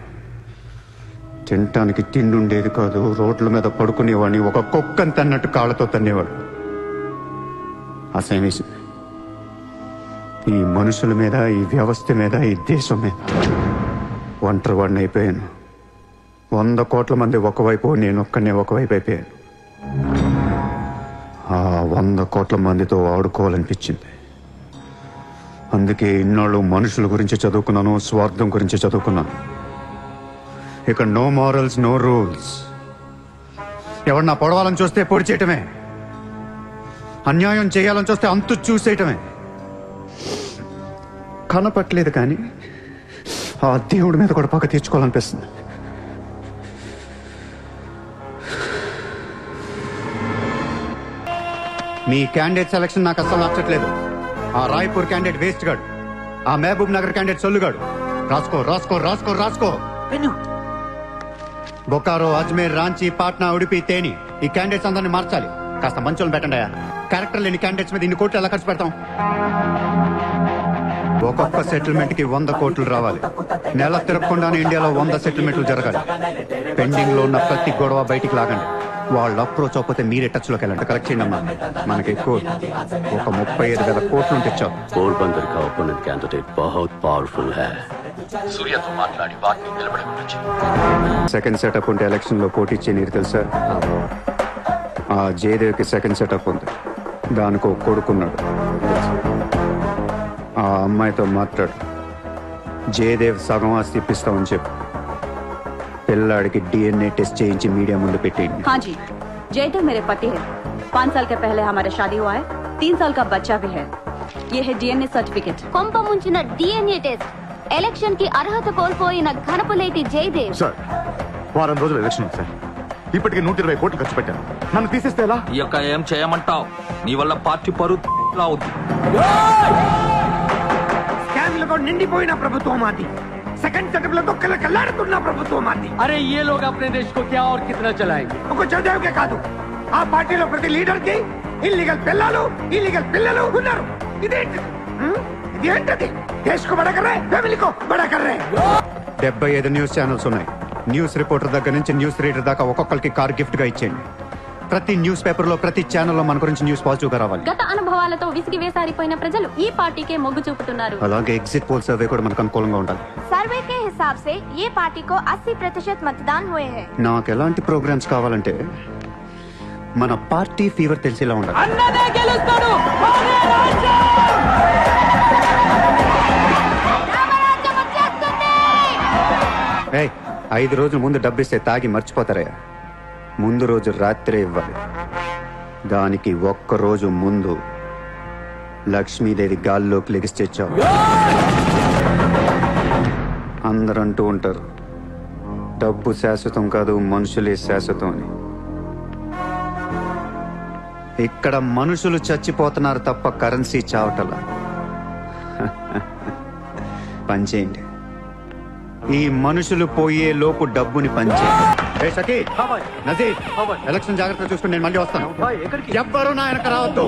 తినటానికి తిండి ఉండేది కాదు. రోడ్ల మీద పడుకునేవాడిని. ఒక కుక్కని తన్నట్టు కాళ్ళతో తన్నేవాడు. అసహ్యం వేసింది. ఈ మనుషుల మీద, ఈ వ్యవస్థ మీద, ఈ దేశం మీద ఒంటరి వాడిని అయిపోయాను. 100 కోట్ల మంది ఒకవైపు, నేను ఒక్కనే ఒకవైపు అయిపోయాను. ఆ 100 కోట్ల మందితో ఆడుకోవాలనిపించింది. అందుకే ఇన్నాళ్ళు మనుషుల గురించి చదువుకున్నాను, స్వార్థం గురించి చదువుకున్నాను. ఇక నో మారల్స్, నో రూల్స్. ఎవరన్నా పొడవాలని చూస్తే పొడి చేయటమే, అన్యాయం చేయాలని చూస్తే అంతు చూసేయటమే. కనపట్లేదు కానీ ఆ దేవుడి మీద కూడా పక్క తీర్చుకోవాలనిపిస్తుంది. మీ క్యాండిడేట్ సెలక్షన్ నాకు అసలు నచ్చట్లేదు. ఆ రాయ్పూర్ క్యాండిడేట్ వేస్ట్ గాడు, ఆ మహబూబ్ నగర్ క్యాండిడేట్ సొల్లుగాడు. రాసుకో రాసుకో రాసుకో రాసుకో. బొకారో, అజ్మేర్, రాంచీ, పాట్నా, ఉడిపి, తేని ఈ క్యాండిడేట్స్ అందరినీ మార్చాలి. కాస్త మంచోళ్ళని పెట్టండి. క్యారెక్టర్ లేని క్యాండిడేట్స్ మీద ఇన్ని కోట్లు ఎలా ఖర్చు పెడతాం? ఒక్కొక్క సెటిల్మెంట్ కి 100 కోట్లు రావాలి. నెల తిరగకుండానే ఇండియాలో 100 సెటిల్మెంట్లు జరగాలి. పెండింగ్ లో ఉన్న ప్రతి గొడవ బయటికి లాగండి. వాళ్ళు అప్రోచ్ అవ్వకపోతే మీరే టచ్ లోకి వెళ్ళండి. కరెక్ట్ చేయండి అమ్మా. మనకి ఎక్కువ ఒక 35,000 కోట్లు ఉంటే చాలు. పోర్బందర్ का ओपोनेंट कैंडिडेट बहुत पावरफुल है. సూర్యతో మాట్లాడి వాటిని నిలబడవచ్చు. సెకండ్ సెటప్ ఉంటే ఎలక్షన్ లో పోటీ చేయనీరు తెలుసా? ఆ జయదేవ్కి సెకండ్ సెటప్ ఉంది. దానికి ఒక కొడుకున్నాడు. ఆ అమ్మాయితో మాట్లాడు. జయదేవ్ సగం ఆస్తి ఇప్పిస్తామని చెప్పు. పిల్లాడికి DNA टेस्ट చేయించి మీడియా ముందు పెట్టేయండి. हाँ जी, जयदेव मेरे पति है. 5 साल के पहले हमारा शादी हुआ है. 3 साल का बच्चा भी है. ये है DNA सर्टिफिकेट. కొంప ముంచిన DNA టెస్ట్. ఎలక్షన్ కి అర్హత కోల్పోయిన ఘనపులేటి జయదేవ్. సార్, వారం రోజులు ఎలక్షన్ ఉంది సార్. ఇప్పటికి 120 కోట్లు ఖర్చు పెట్టాను. నన్ను తీసేస్తే ఎలా? ఈ యొక్క ఏం చేయమంటావు? నీ వల్ల పార్టీ పరువు అవుతుంది. స్కామ్లతో నిండిపోయిన ప్రభుత్వం మాది. సెకండ్ సెటప్ లో కల్లాడుతున్న ప్రభుత్వం మాది. अरे ये लोग अपने देश को क्या और कितना चलाएंगे? ఒక జయదేవ్కే కాదు, ఆ పార్టీలో ప్రతి లీడర్ కి ఇల్లీగల్ పిల్లలు, ఇల్లీగల్ పిల్లలు ఉన్నారు. ఇదేంటది? దేశ్ కు బడా కర్ రహే, ఫ్యామిలీ కో బడా కర్ రహే. 75 న్యూస్ ఛానల్స్ ఉన్నాయి. న్యూస్ రిపోర్టర్ దగ్గర నుంచి న్యూస్ రీడర్ దాకా ఒక్కొక్కరికి కార్ గిఫ్ట్ గా ఇచ్చేయండి. ప్రతి న్యూస్ పేపర్ లో, ప్రతి ఛానల్లో మన గురించి న్యూస్ పాజిటివ్ గా రావాలి. గత అనుభవాలతో విసిగి వేసారిపోయిన ప్రజలు ఈ పార్టీకే మొగ్గు చూపుతున్నారు. అలాగే ఎగ్జిట్ పోల్ సర్వే కూడా మనకు అనుకూలంగా ఉండాలి. सर्वे के हिसाब से ये पार्टी को 80% मतदान हुए हैं. నాకు ఎలాంటి ప్రోగ్రామ్స్ కావాలంటే మన పార్టీ ఫీవర్ తెలిసేలా ఉండాలి. అన్నదే గెలుస్తాడు. 5 రోజుల ముందు డబ్బిస్తే తాగి మర్చిపోతారయ్యా. ముందు రోజు రాత్రే ఇవ్వాలి. దానికి 1 రోజు ముందు లక్ష్మీదేవి గాల్లోకి లెగిస్తే చాలు. అందరూ అంటూ ఉంటారు డబ్బు శాశ్వతం కాదు, మనుషులే శాశ్వతం అని. ఇక్కడ మనుషులు చచ్చిపోతున్నారు తప్ప కరెన్సీ చావటలా. పనిచేయండి. ఈ మనుషులు పోయే లోపు డబ్బుని పంచేయండి. నజీర్, ఎలక్షన్ జాగ్రత్త చూసుకుని నేను మళ్ళీ వస్తాను. ఎవ్వరూ నా వెనక రావద్దు.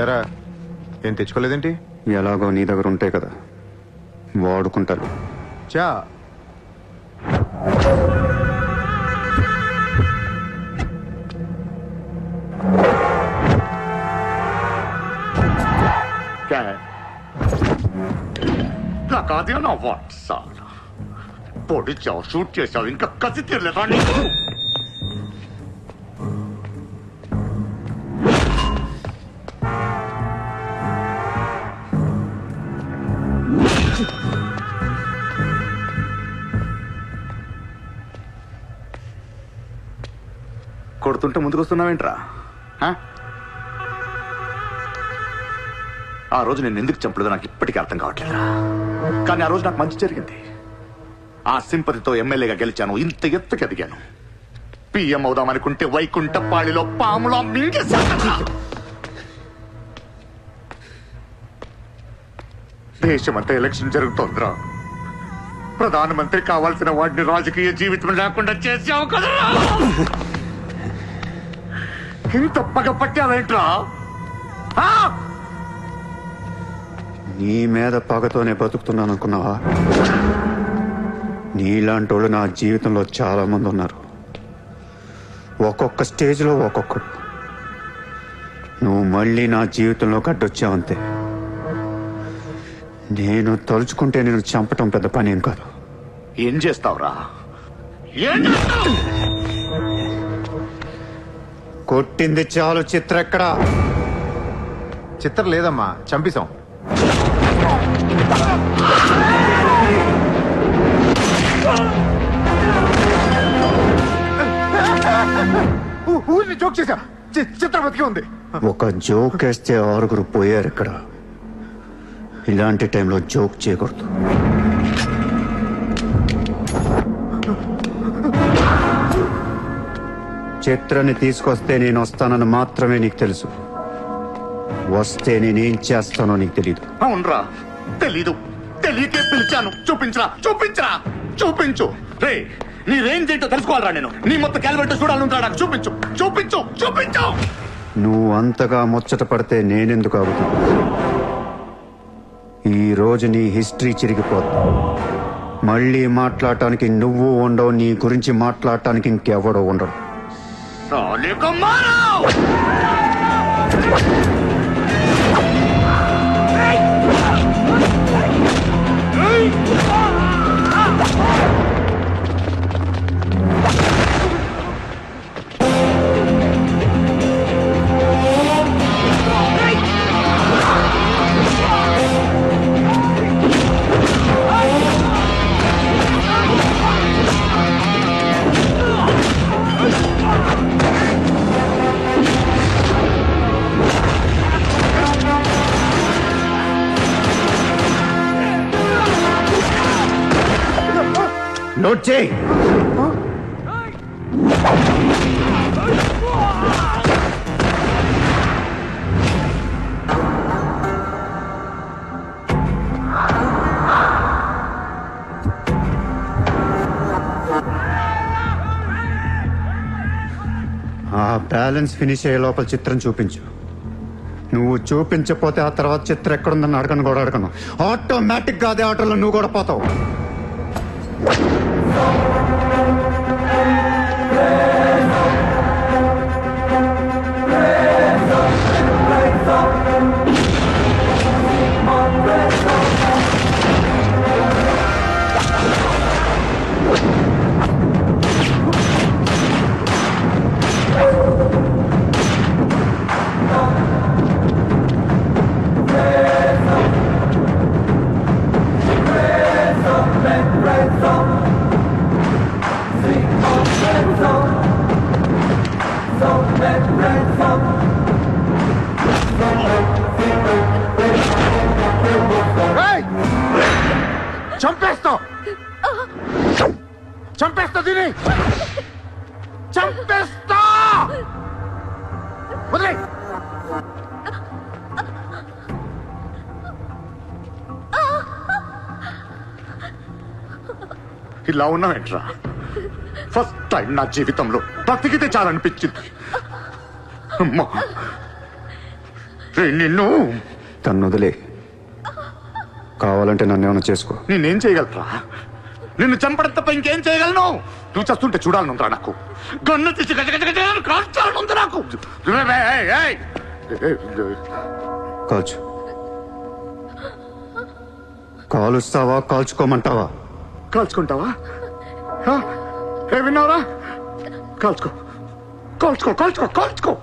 ఎరా, ఏం తెచ్చుకోలేదేంటి? ఎలాగో నీ దగ్గర ఉంటాయి కదా, వాడుకుంటారు. చా నాకాదేనా వాట్ సార్? పొడిచావు, షూట్ చేసావు, ఇంకా కసి తీరలేదా నీకు? కొడుతుంటే ముందుకొస్తున్నావేంట్రా? ఆ రోజు నేను ఎందుకు చంపలేదో నాకు ఇప్పటికీ అర్థం కావట్లేదు. కానీ ఆ రోజు నాకు మంచి జరిగింది. ఆ సింపతితో ఎమ్మెల్యేగా గెలిచాను. ఇంత ఎత్తుకు ఎదిగాను. పిఎం అవుదామనుకుంటే వైకుంఠపాళిలో పాములో మింగేశాను. దేశమంతా ఎలక్షన్ జరుగుతోందిరా. ప్రధానమంత్రి కావాల్సిన వాడిని రాజకీయ జీవితం లేకుండా చేసావు కదరా. ఇంత పగ పట్టావేంట్రా? నీ మీద పగతోనే బతుకుతున్నాను అనుకున్నావా? నీలాంటి వాళ్ళు నా జీవితంలో చాలా మంది ఉన్నారు. ఒక్కొక్క స్టేజ్లో ఒక్కొక్కడు. నువ్వు మళ్ళీ నా జీవితంలో గడ్డొచ్చావంతే. నేను తలుచుకుంటే నేను చంపటం పెద్ద పని ఏం కాదు. ఏం చేస్తావురా? కొట్టింది చాలు. చిత్ర ఎక్కడా? చిత్ర లేదమ్మా, చంపేశాం. ఊరిని జోక్ చేశా. చిత్ర బతికి ఉంది. ఒక జోక్ వేస్తే 6 పోయారు ఇక్కడ. ఇలాంటి టైంలో జోక్ చేయకూడదు. చిత్రాన్ని తీసుకొస్తే నేను వస్తానని మాత్రమే నీకు తెలుసు. వస్తే నేనేం చేస్తానో నీకు తెలీదు. అవునరా, తెలీదు. తెలియకే పిలిచాను. చూపించరా, చూపించరా, చూపించు. రే, నీ రేంజ్ ఏంటో తెలుసుకోవాలరా నేను. నీ మొత్తం క్యాలిబర్ చూడాలంటా. నాకు చూపించు, చూపించు, చూపించు. నువ్వు అంతగా ముచ్చట పడితే నేనెందుకు ఆగుతా? ఈ రోజు నీ హిస్టరీ చిరిగిపోద్ది. మళ్ళీ మాట్లాడటానికి నువ్వు ఉండవు. నీ గురించి మాట్లాడటానికి ఇంకెవడో ఉండడు. నోట్ చేయి. ఆ బ్యాలెన్స్ ఫినిష్ అయ్యే లోపల చిత్రం చూపించు. నువ్వు చూపించకపోతే ఆ తర్వాత చిత్రం ఎక్కడుందని అడగను కూడా అడగను. ఆటోమేటిక్ గా అదే ఆటోలో నువ్వు కూడా పోతావు. చంపేస్తావు, చంపేస్తా, దీని చంపేస్తా. వదిలే. ఇలా ఉన్నావేంట్రా? ఫస్ట్ టైం నా జీవితంలో బ్రతికితే చాలనిపించింది. అమ్మా, నిన్ను తను వదిలే. కావాలంటే నన్ను ఏమైనా చేసుకో. నేనేం చేయగలరా? నిన్ను చంపడం తప్ప ఇంకేం చేయగలను? నువ్వు చేస్తుంటే చూడాలనుందిరా నాకు. గన్ను తీసి కాల్చాలనుంది నాకు. కాల్చు. కాలుస్తావా కాల్చుకోమంటావా? కాల్చుకుంటావా? ఏ విన్నావరా? కాల్చుకో, కాల్చుకో, కాల్చుకో, కాల్చుకో.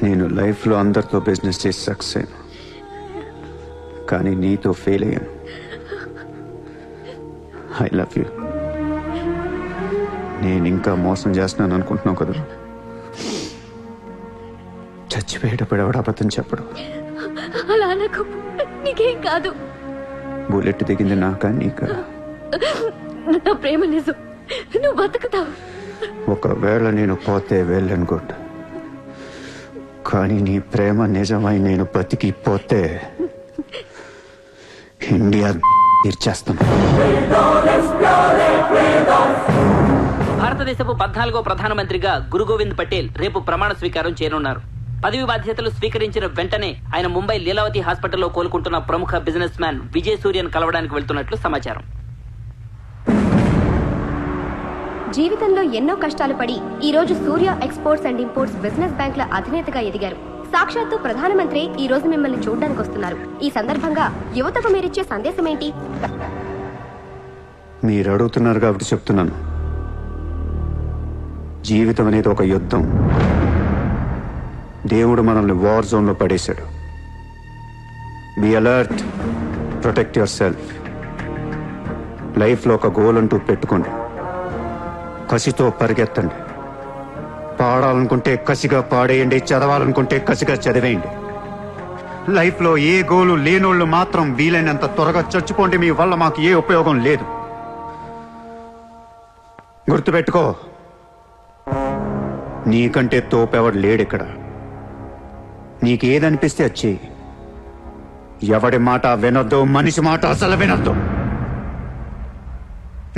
నేను లైఫ్లో అందరితో బిజినెస్ చేసి సక్సెస్ అయ్యాను, కానీ నీతో ఫెయిల్ అయ్యాను. I love you. నేను ఇంకా మోసం చేస్తున్నాను అనుకుంటున్నావు కదా? చచ్చిపోయేటప్పుడు ఎవడు అబద్ధం చెప్పడు. అలా అనకు, నీకేం కాదు. బుల్లెట్ దిగింది నాకా నీకా? నా ప్రేమ నిజం, నువ్వు బతుకుతావు. ఒకవేళ నేను పోతే వెళ్ళను గుడ్, కానీ నీ ప్రేమ నిజమై నేను బతికిపోతే ఇండియా తీర్చేస్తాను. భారతదేశపు 14వ ప్రధానమంత్రిగా గురు గోవింద్ పటేల్ రేపు ప్రమాణ స్వీకారం చేయనున్నారు. పదవి బాధ్యతలు స్వీకరించిన వెంటనే ఆయన ముంబై లీలావతి హాస్పిటల్లో కోలుకుంటున్న ప్రముఖ బిజినెస్ మ్యాన్ విజయ్ సూర్యను కలవడానికి వెళ్తున్నట్లు సమాచారం. జీవితంలో ఎన్నో కష్టాలు పడి ఈ రోజు సూర్య ఎక్స్పోర్ట్స్ అండ్ ఇంపోర్ట్స్ బిజినెస్ బ్యాంకుల అధినేతగా ఎదిగారు. సాక్షాత్తు ప్రధానమంత్రి ఈ రోజు మిమ్మల్ని చూడడానికి వస్తున్నారు. ఈ సందర్భంగా యువతకు మీరిచ్చే సందేశం ఏంటి? మీరు అడుగుతున్నారు కాబట్టి చెప్తున్నాను. జీవితం అనేది ఒక యుద్ధం. దేవుడు మనల్ని వార్ జోన్లో పడేశాడు. Be alert, protect your self. లైఫ్లో ఒక గోల్ అంటూ పెట్టుకోండి, కసితో పరిగెత్తండి. పాడాలనుకుంటే కసిగా పాడేయండి, చదవాలనుకుంటే కసిగా చదివేయండి. లైఫ్లో ఏ గోలు లేనోళ్ళు మాత్రం వీలైనంత త్వరగా చచ్చిపోండి. మీ వల్ల మాకు ఏ ఉపయోగం లేదు. గుర్తుపెట్టుకో, నీకంటే తోపెవడు లేడిక్కడ. నీకేదనిపిస్తే అది చెయ్యి. ఎవడి మాట వినొద్దు, మనిషి మాట అసలు వినొద్దు.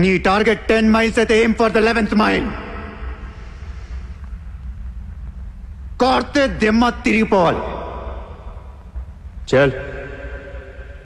నీ టార్గెట్ 10 మైల్స్ అయితే aim for the 11th mile. కార్తే దిమ్మ తిరిగిపోవాలి. చల్.